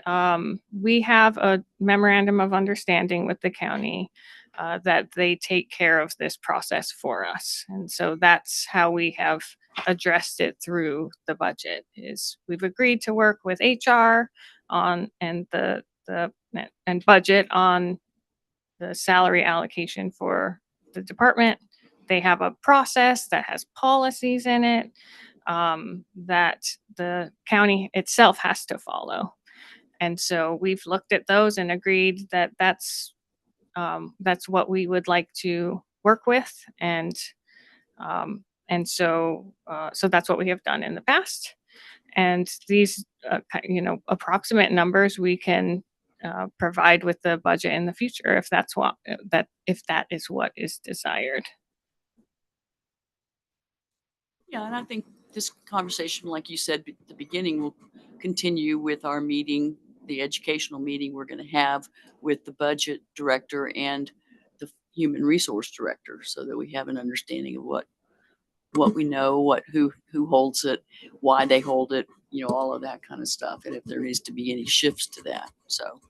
S4: we have a memorandum of understanding with the county that they take care of this process for us, and so that's how we have addressed it through the budget. Is we've agreed to work with HR on and budget on the salary allocation for the department. They have a process that has policies in it that the county itself has to follow. And so we've looked at those and agreed that that's what we would like to work with. And so that's what we have done in the past. And these, approximate numbers we can provide with the budget in the future if that is what is desired.
S5: Yeah, and I think this conversation, like you said at the beginning, will continue with our meeting, the educational meeting we're going to have with the budget director and the human resource director, so that we have an understanding of what we know, who holds it, why they hold it, all of that kind of stuff, and if there needs to be any shifts to that. So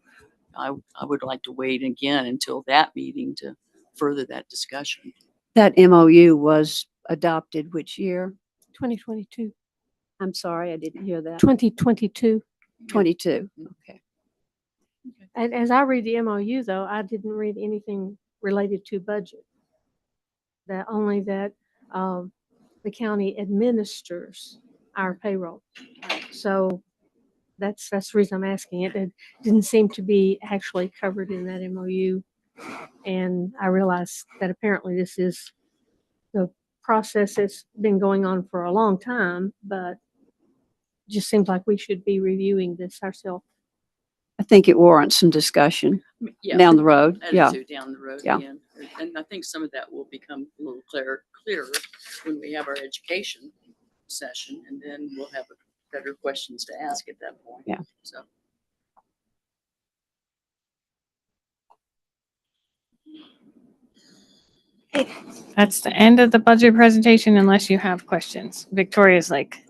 S5: I would like to wait again until that meeting to further that discussion.
S6: That MOU was adopted which year?
S2: 2022.
S6: I'm sorry, I didn't hear that.
S2: 2022.
S6: 22. Okay.
S2: And as I read the MOU though, I didn't read anything related to budget. That only that, the county administers our payroll. So that's the reason I'm asking it. It didn't seem to be actually covered in that MOU. And I realized that apparently this is the process that's been going on for a long time, but just seems like we should be reviewing this ourselves.
S6: I think it warrants some discussion
S5: Yeah.
S6: down the road.
S5: I do
S6: Yeah.
S5: too, down the road
S6: Yeah.
S5: again. And I think some of that will become a little clearer when we have our education session, and then we'll have better questions to ask at that point.
S6: Yeah.
S5: So.
S4: That's the end of the budget presentation unless you have questions. Victoria's like,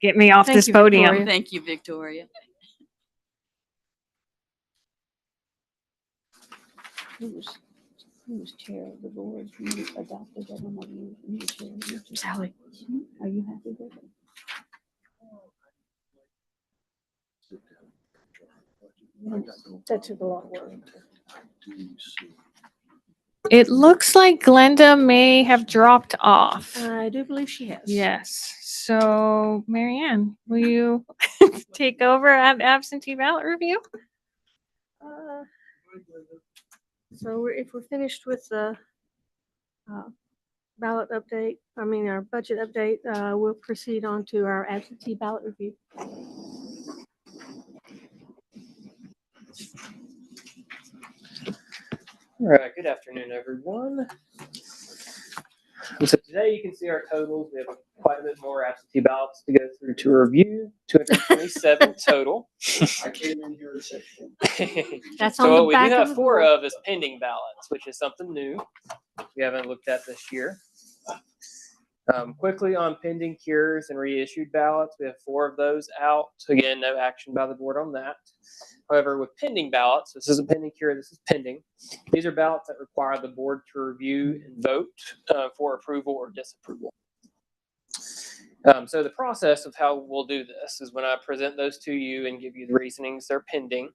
S4: get me off
S2: Thank
S4: this
S2: you,
S4: podium.
S2: Victoria.
S5: Thank you, Victoria.
S6: Who was chair of the board? Who adopted that MOU? Who was chair?
S2: Sally.
S6: Are you happy with it?
S2: That took a lot of work.
S4: It looks like Glenda may have dropped off.
S2: I do believe she has.
S4: Yes. So, Marianne, will you take over at absentee ballot review?
S2: Uh, So if we're finished with the ballot update, our budget update, we'll proceed on to our absentee ballot review.
S9: All right, good afternoon, everyone. So today you can see our totals. We have quite a bit more absentee ballots to go through to review, 227 total. I came in here
S2: That's
S9: So
S2: on the
S9: what we
S2: back
S9: do
S2: of
S9: have
S2: the
S9: four
S2: board.
S9: of is pending ballots, which is something new we haven't looked at this year. Quickly on pending cures and reissued ballots, we have 4 of those out. Again, no action by the board on that. However, with pending ballots, this isn't pending cure, this is pending. These are ballots that require the board to review and vote for approval or disapproval. So the process of how we'll do this is when I present those to you and give you the reasonings they're pending,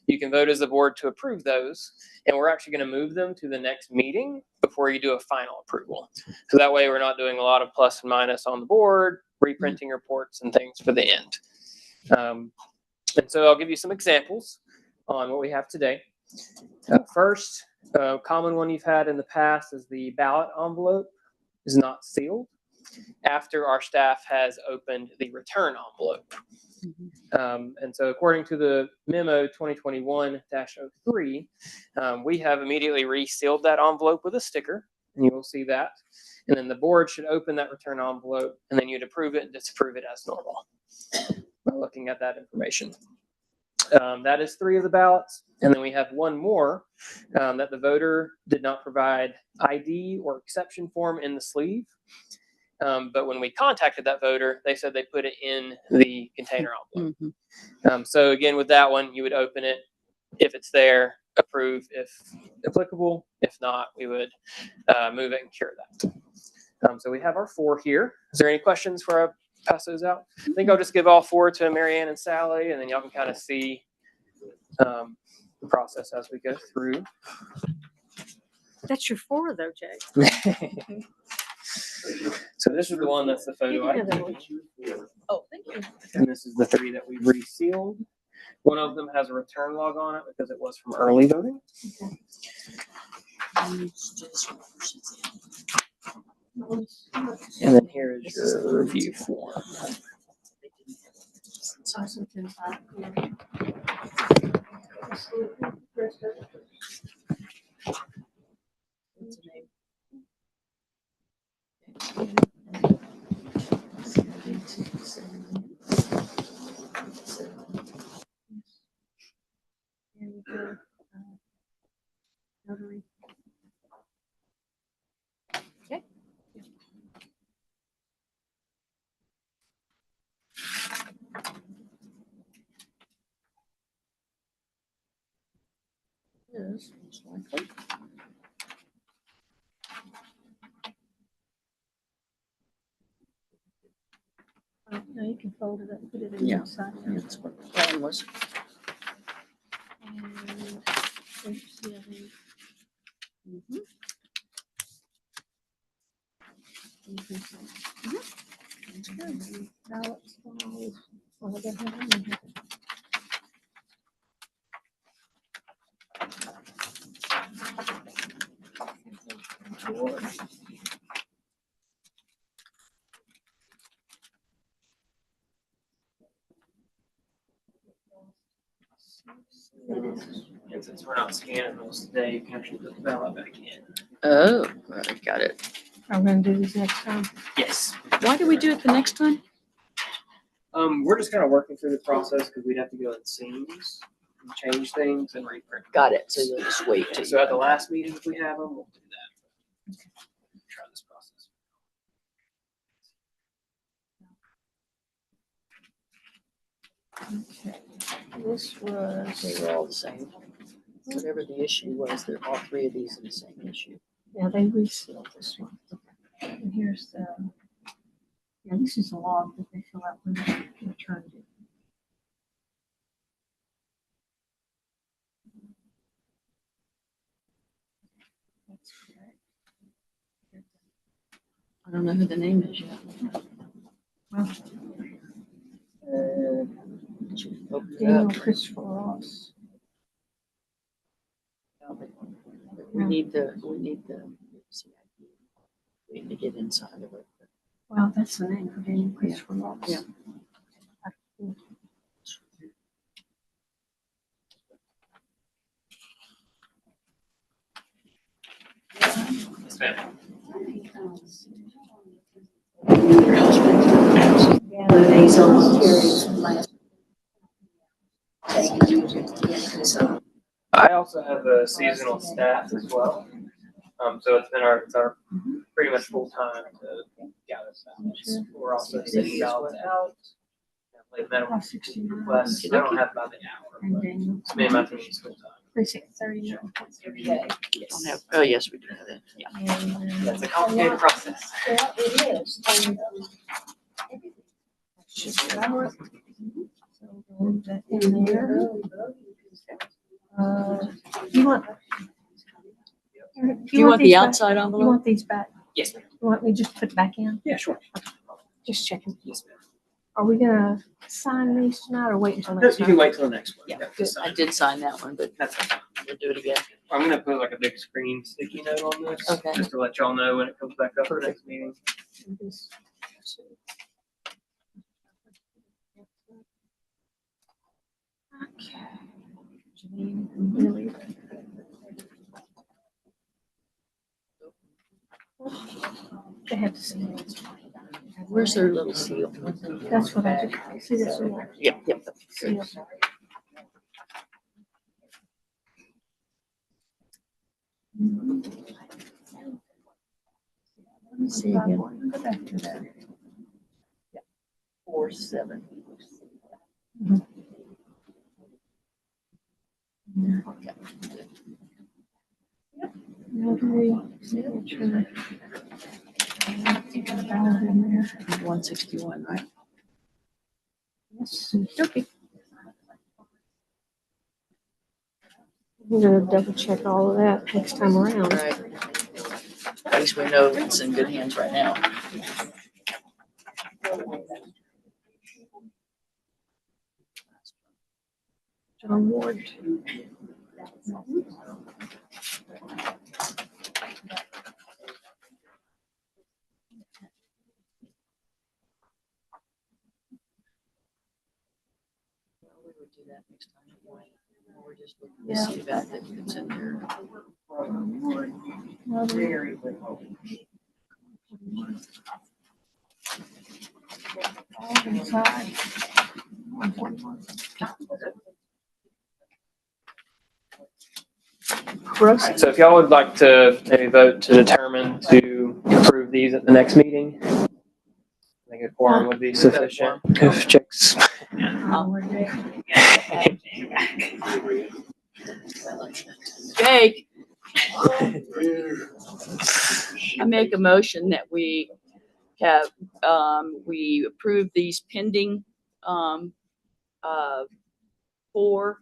S9: you can vote as a board to approve those, and we're actually going to move them to the next meeting before you do a final approval. So that way we're not doing a lot of plus and minus on the board, reprinting reports and things for the end. And so I'll give you some examples on what we have today. First, common one you've had in the past is the ballot envelope is not sealed after our staff has opened the return envelope. And so according to the memo 2021-03, we have immediately resealed that envelope with a sticker, and you will see that. And then the board should open that return envelope, and then you'd approve it and disapprove it as normal by looking at that information. That is 3 of the ballots. And then we have 1 more that the voter did not provide ID or exception form in the sleeve. But when we contacted that voter, they said they put it in the container envelope. So again, with that one, you would open it. If it's there, approve if applicable. If not, we would move it and cure that. So we have our 4 here. Is there any questions before I pass those out? I think I'll just give all 4 to Marianne and Sally, and then y'all can kind of see the process as we go through.
S2: That's your 4 though, Jay.
S9: So this is the one that's the photo
S2: Get the other
S9: ID.
S2: one.
S5: Oh, thank you.
S9: And this is the 3 that we've resealed. One of them has a return log on it because it was from early voting. And then here is your review form.
S2: Okay. Yes, most likely. No, you can fold it up, put it in
S5: Yeah.
S2: inside.
S5: That's what the plan was.
S2: And
S9: And since we're not scanning those today, you can actually put the ballot back in.
S5: Oh, right, got it.
S2: Are we gonna do this next time?
S9: Yes.
S5: Why do we do it the next time?
S9: We're just kind of working through the process because we'd have to go in scenes and change things and reprint.
S5: Got it. So you'll just wait till.
S9: So at the last meeting, if we have them, we'll do that. Try this process.
S2: This was,
S5: They were all the same. Whatever the issue was, they're all three of these are the same issue.
S2: yeah, they resealed this one. And here's the, yeah, this is a log that they fill out when they returned it. That's correct.
S5: I don't know who the name is yet.
S2: Daniel Christopher Ross.
S5: We need the, CIP. We need to get inside of it.
S2: Well, that's the name for Daniel Christopher Ross.
S5: Yeah.
S9: Yes, ma'am. I also have a seasonal staff as well. So it's our pretty much full time to gather ballots. We're also sending ballots out. Like medical requests. I don't have about an hour.
S2: And Daniel.
S9: It's me and my team is full time.
S2: Precinct 30.
S5: Every day. Don't have, oh, yes, we do have that. Yeah.
S9: That's a complicated process.
S2: Yeah, it is. Just about. So we'll leave that in there. You want?
S5: Do you want the
S2: these back?
S5: outside
S2: You
S5: envelope?
S2: want these back?
S9: Yes, ma'am.
S2: You want me to just put it back in?
S9: Yeah, sure.
S2: Just checking.
S9: Yes, ma'am.
S2: Are we gonna sign these tonight or wait until
S9: No,
S2: next
S9: you
S2: time?
S9: can wait till the next one.
S5: Yeah,
S9: just
S5: I did sign that one, but
S9: That's fine.
S5: we'll do it again.
S9: I'm gonna put like a big screen sticky note on this.
S5: Okay.
S9: Just to let y'all know when it comes back up for the next meeting.
S2: Okay. Really? They have to see it.
S5: Where's their little seal?
S2: That's what I did. See this little
S5: Yep, yep.
S2: seal?
S5: Let me see again.
S2: Go back to that.
S5: 4-7.
S2: Notary signature. Ballot in there.
S5: 161, right?
S2: Yes, okay. I'm gonna double check all of that next time around.
S5: Right. At least we know it's in good hands right now.
S2: John Ward.
S5: We would do that next time. We're just looking to see that it's in there.
S2: Very all inside. 141.
S9: So if y'all would like to maybe vote to determine to approve these at the next meeting, I think a quorum would be sufficient. If checks.
S5: Jake. I make a motion that we have, we approve these pending, 4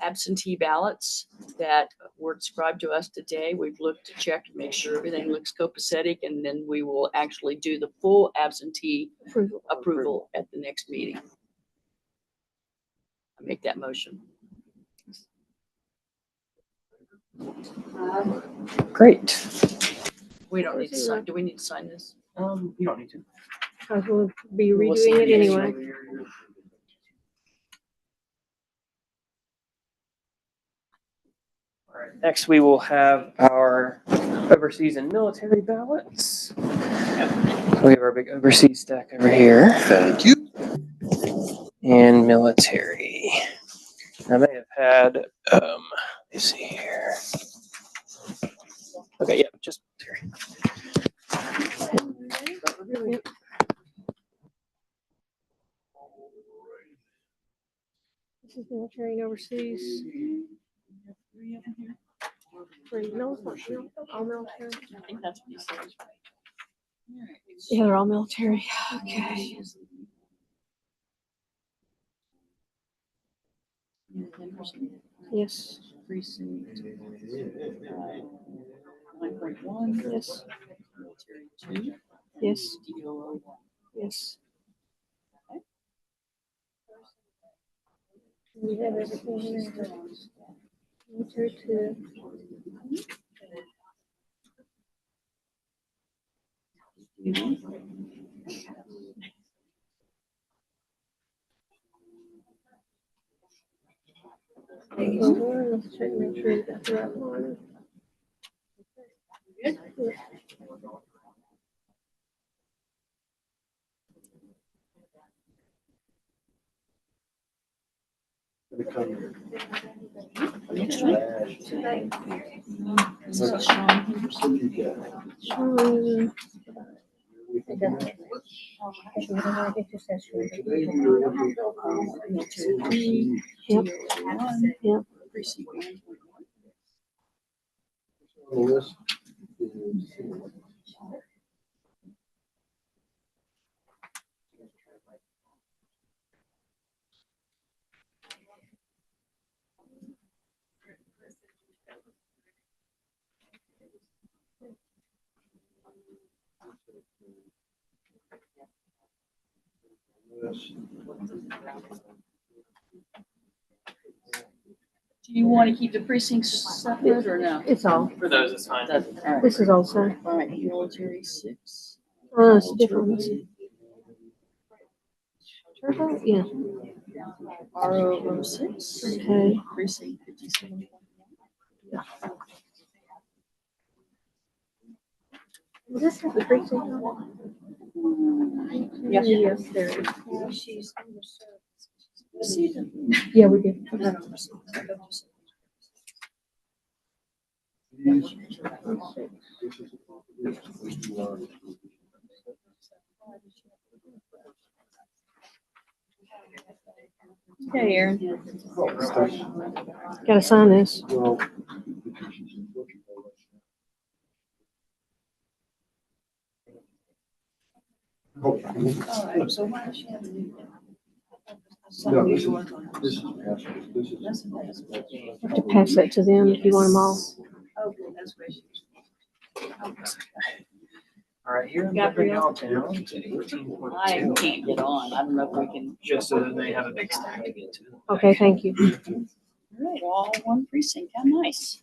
S5: absentee ballots that were described to us today. We've looked to check to make sure everything looks copacetic, and then we will actually do the full absentee approval at the next meeting. make that motion.
S9: Great.
S5: We don't need to sign, do we need to sign this?
S9: You don't need to.
S2: Because we'll be
S5: We'll sign
S2: redoing it
S5: it
S2: anyway.
S9: All right. Next, we will have our overseas and military ballots. We have our big overseas stack over here.
S3: Thank you.
S9: And military. I may have had, let me see here. Okay, yeah, just military.
S2: This is military and overseas. Three, no, it's not, no, all military.
S5: I think that's what he said.
S2: Yeah, they're all military. Okay. Yes,
S5: Precinct. 9.1.
S2: yes,
S5: Military 2.
S2: yes,
S5: DOO 1.
S2: yes. We have everything in there. Military too. Let's check, make sure you got the right one. Sean. Yep, yep.
S5: Precinct 1. Do you want to keep the precincts separate or no?
S2: It's all,
S9: For those, it's fine.
S5: All right.
S2: this is also,
S5: All right, military 6.
S2: it's different. Turbo, yeah,
S5: RO 06.
S2: okay.
S5: Precinct 57.
S2: Does this have the precinct on it?
S5: Yes.
S2: Yes, there is.
S5: She's. See them.
S2: Yeah, we did.
S5: Okay, Aaron.
S2: Gotta sign this.
S5: All right, so why does she have to do that?
S3: No, this is
S2: Have to pass that to them if you want them all.
S5: Okay, that's where she.
S9: All right, here in
S5: Gabrielle.
S9: Town, it's 18.2.
S5: I can't get on. I don't know if we can.
S9: Just so that they have a big stack to get to.
S2: Okay, thank you.
S5: All right, all one precinct. How nice.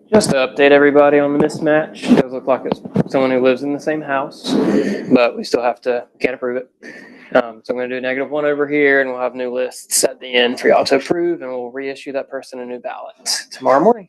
S9: Just to update everybody on the mismatch, it does look like it's someone who lives in the same house, but we still can't approve it. So I'm gonna do a -1 over here, and we'll have new lists at the end for y'all to approve, and we'll reissue that person a new ballot tomorrow morning.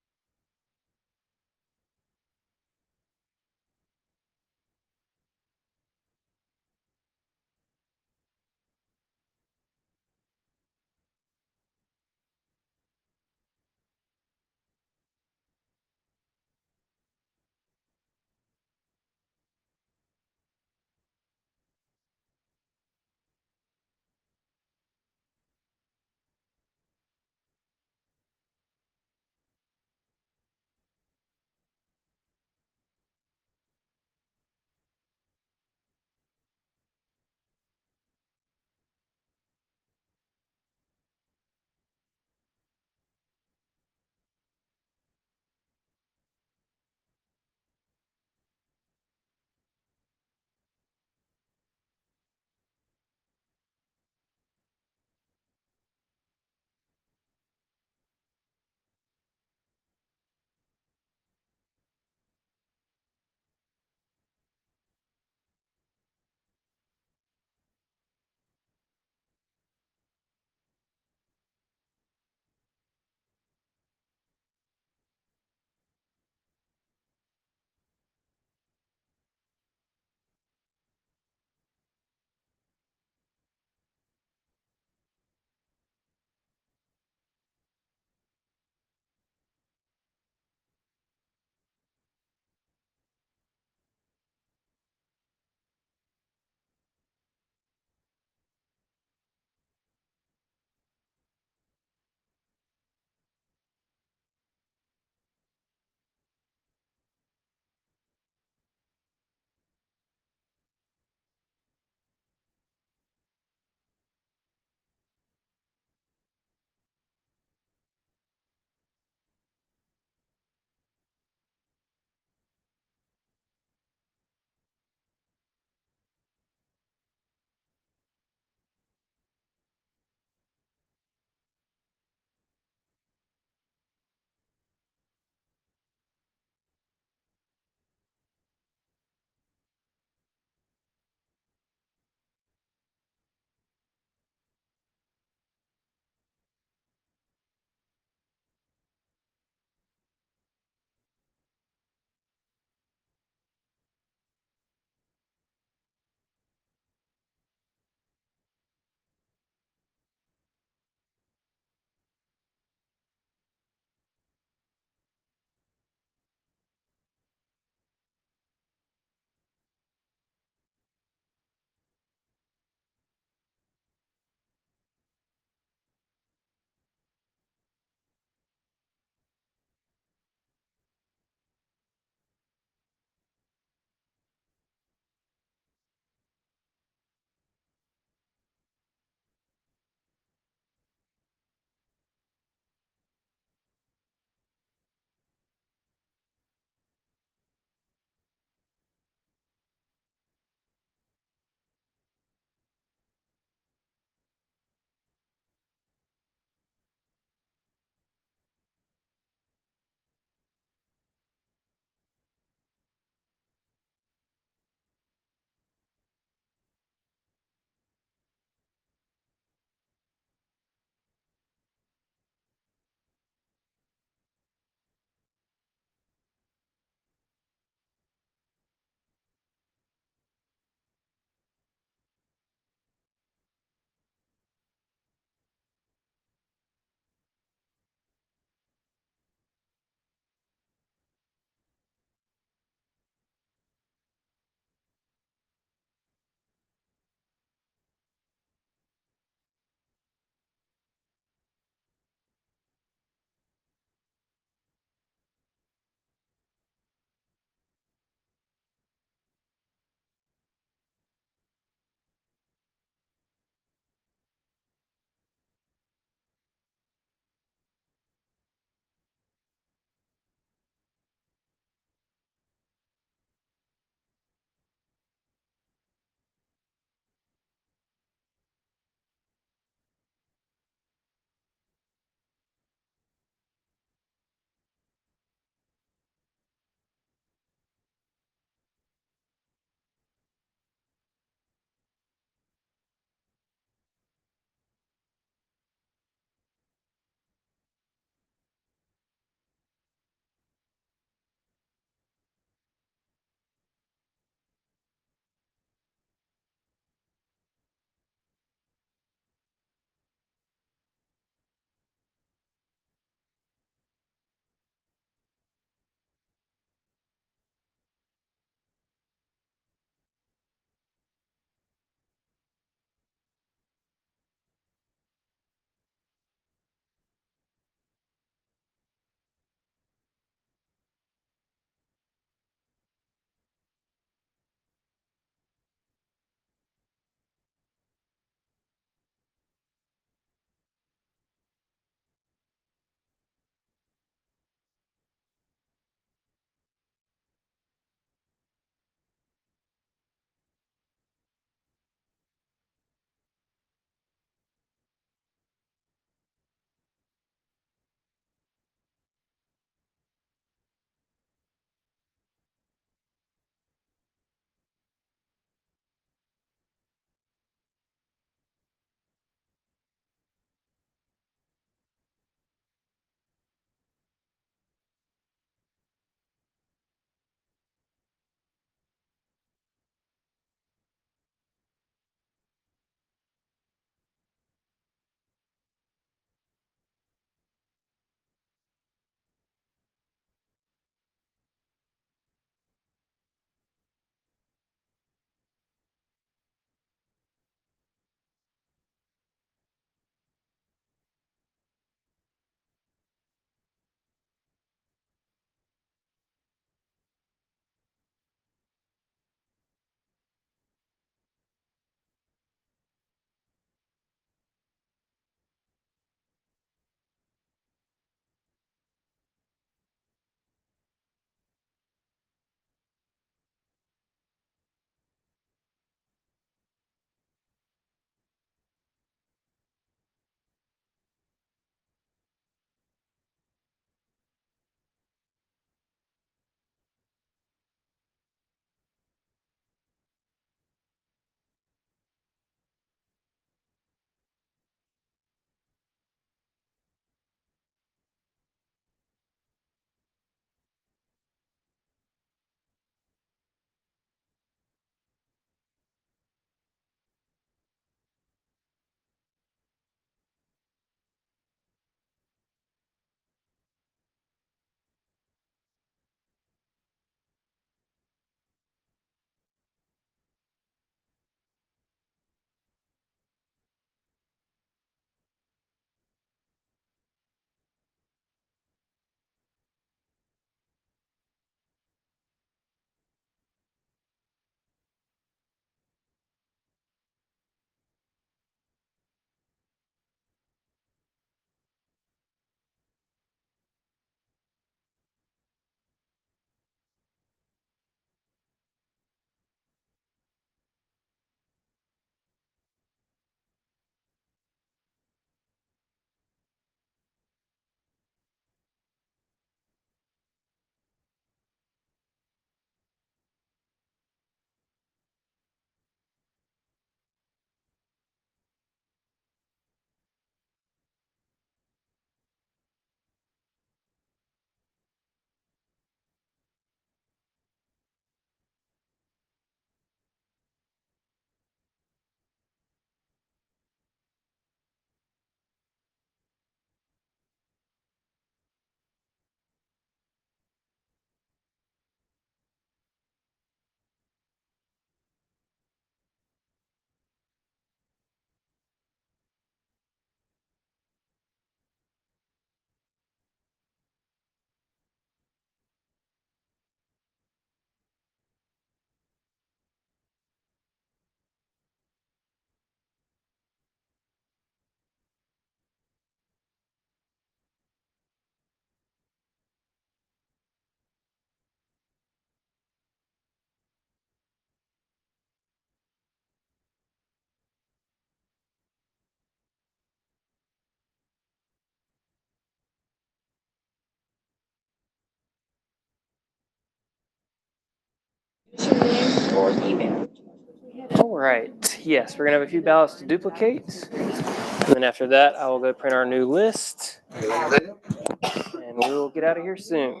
S9: All right, yes, we're gonna have a few ballots to duplicate. And then after that, I will go print our new list. And we will get out of here soon.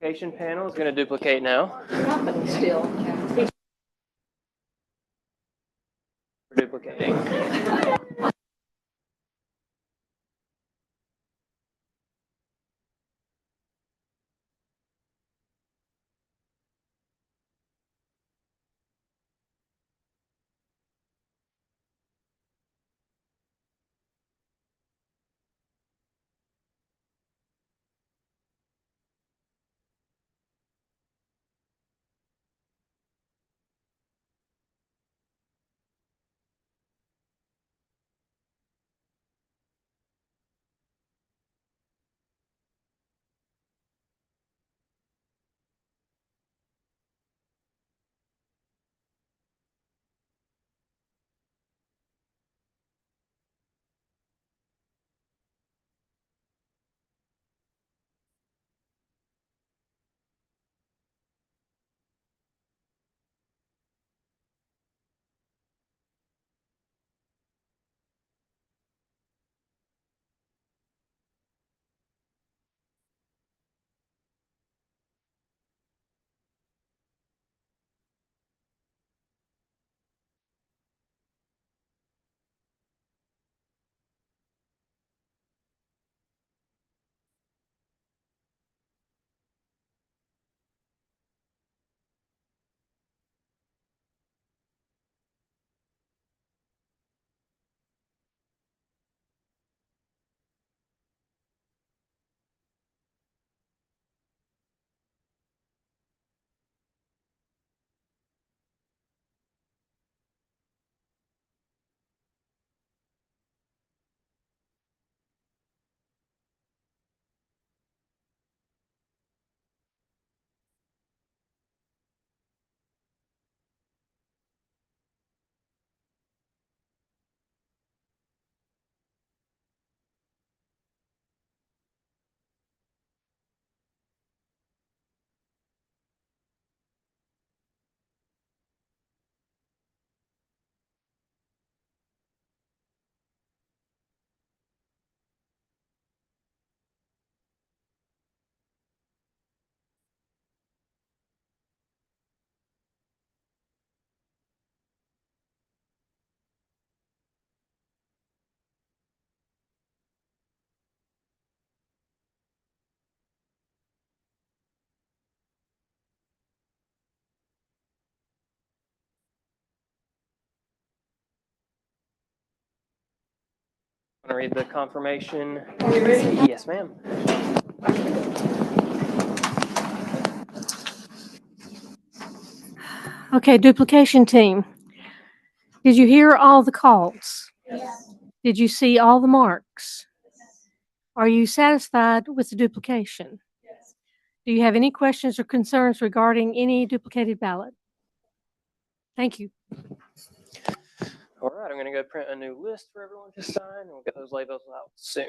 S9: Duplication panel is gonna duplicate now. We're duplicating. Want to read the confirmation? Yes, ma'am.
S2: Okay, duplication team. Did you hear all the calls? Did you see all the marks? Are you satisfied with the duplication? Do you have any questions or concerns regarding any duplicated ballot? Thank you.
S9: All right, I'm gonna go print a new list for everyone to sign, and we'll get those labels out soon.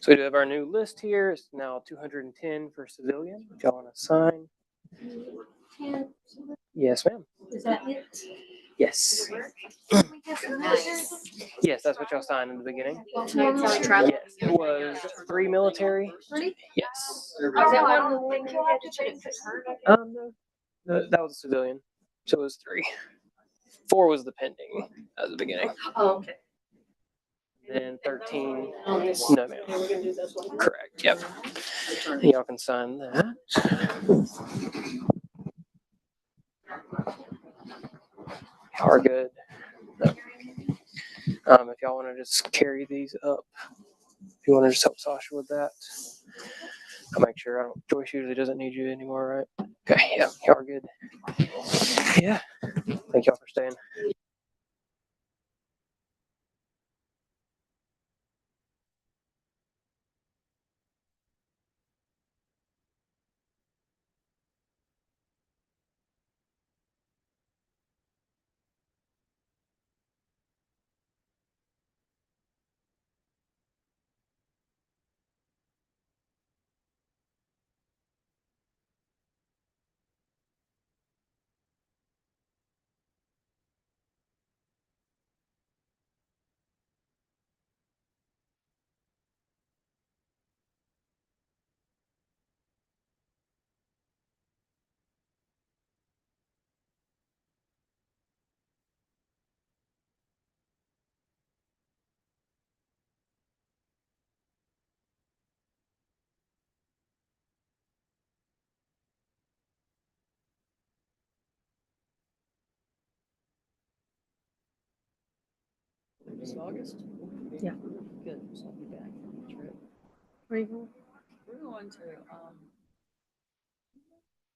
S9: So we do have our new list here. It's now 210 for civilian. If y'all want to sign. Yes, ma'am.
S2: Is that it?
S9: Yes. Yes, that's what y'all signed in the beginning.
S2: Yes,
S9: Yes, it was 3 military. Yes. No, that was a civilian. So it was 3. 4 was the pending at the beginning.
S2: Oh, okay.
S9: And 13,
S2: Oh, this-
S9: no ma'am.
S2: Okay, we're gonna do this one.
S9: Correct, yep. Y'all can sign that. Y'all are good. No. If y'all want to just carry these up, if you want to just help Sasha with that, I'll make sure. Joyce usually doesn't need you anymore, right? Okay, yeah, y'all are good. Yeah, thank y'all for staying.
S5: This August?
S2: Yeah.
S5: Good, so I'll be back from the trip.
S2: Where you going?
S5: We're going to,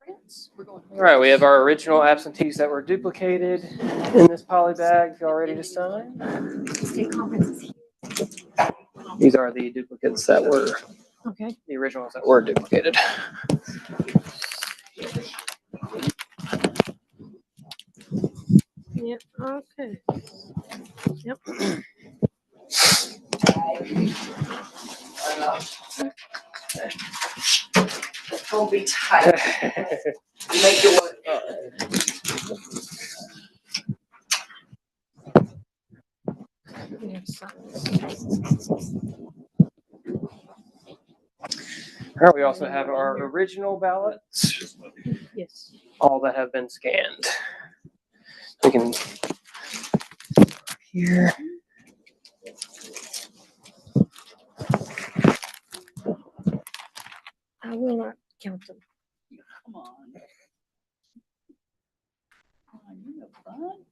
S5: France. We're going.
S9: All right, we have our original absentees that were duplicated in this poly bag. If y'all ready to sign?
S2: State conferences.
S9: These are the duplicates that were,
S2: Okay.
S9: the originals that were duplicated.
S2: Yep, okay. Yep.
S5: Don't be tight. Make it work.
S9: All right, we also have our original ballots,
S2: Yes.
S9: all that have been scanned. We can here.
S2: I will not count them.
S5: Come on. Come on, you have fun.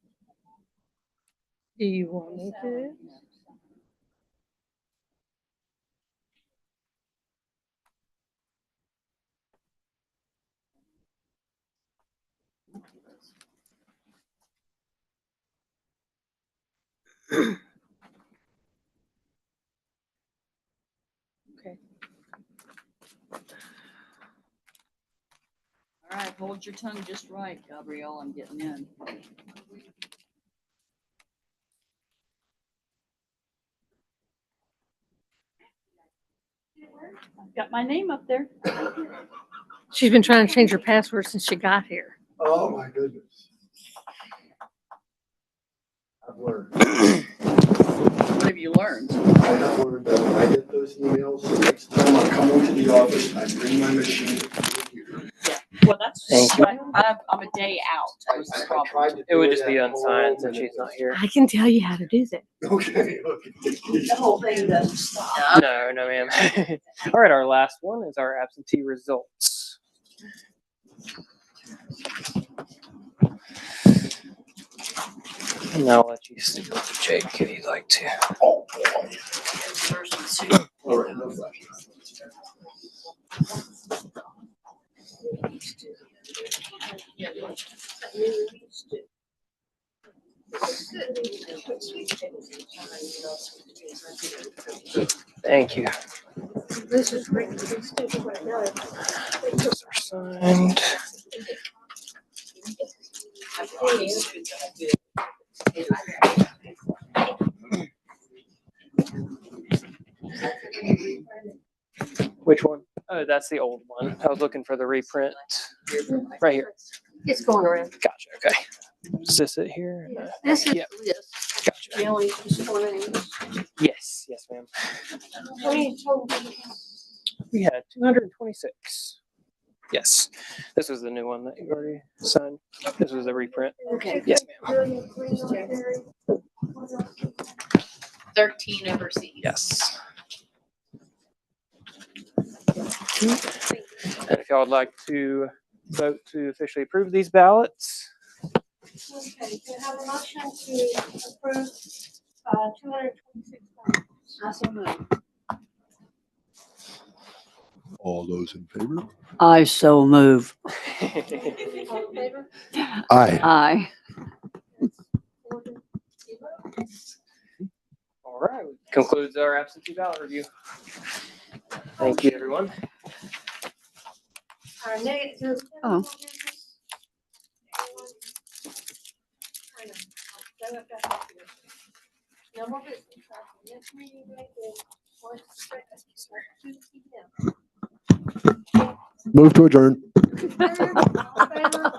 S2: Do you want me to? Okay.
S5: All right, hold your tongue just right, Gabrielle. I'm getting in. I've got my name up there.
S2: She's been trying to change her password since she got here.
S3: Oh, my goodness. I've learned.
S5: What have you learned?
S3: I have learned that when I get those emails, the next time I come into the office, I bring my machine to the computer.
S5: Well, that's
S9: Thank you.
S5: I'm a day out. That was the problem.
S9: It would just be unsigned since she's not here.
S2: I can tell you how to do that.
S3: Okay.
S5: The whole thing doesn't stop.
S9: No, no, ma'am. All right, our last one is our absentee results. And I'll let you stick with the Jake if you'd like to. Thank you.
S2: This is great. These
S9: Those are signed. Which one? Oh, that's the old one. I was looking for the reprint. Right here.
S2: It's going around.
S9: Gotcha. Okay. Is this it here?
S2: This is
S9: Yep.
S2: this.
S9: Gotcha.
S2: The only distorted.
S9: Yes. Yes, ma'am.
S2: How many total?
S9: We had 226. Yes. This was the new one that you already signed. This was the reprint.
S2: Okay.
S9: Yes, ma'am.
S10: 13 overseas.
S9: Yes. And if y'all would like to vote to officially approve these ballots,
S2: Okay, can I have a motion to approve, 226 ballots?
S6: I so move.
S3: All those in favor?
S6: I so move.
S2: All in favor?
S3: Aye.
S6: Aye.
S9: all right, concludes our absentee ballot review. Thank you, everyone.
S2: Our negative.
S6: Oh.
S2: No more business. Next meeting date is March 2nd, 2 p.m.
S3: Move to adjourn.
S2: All in favor?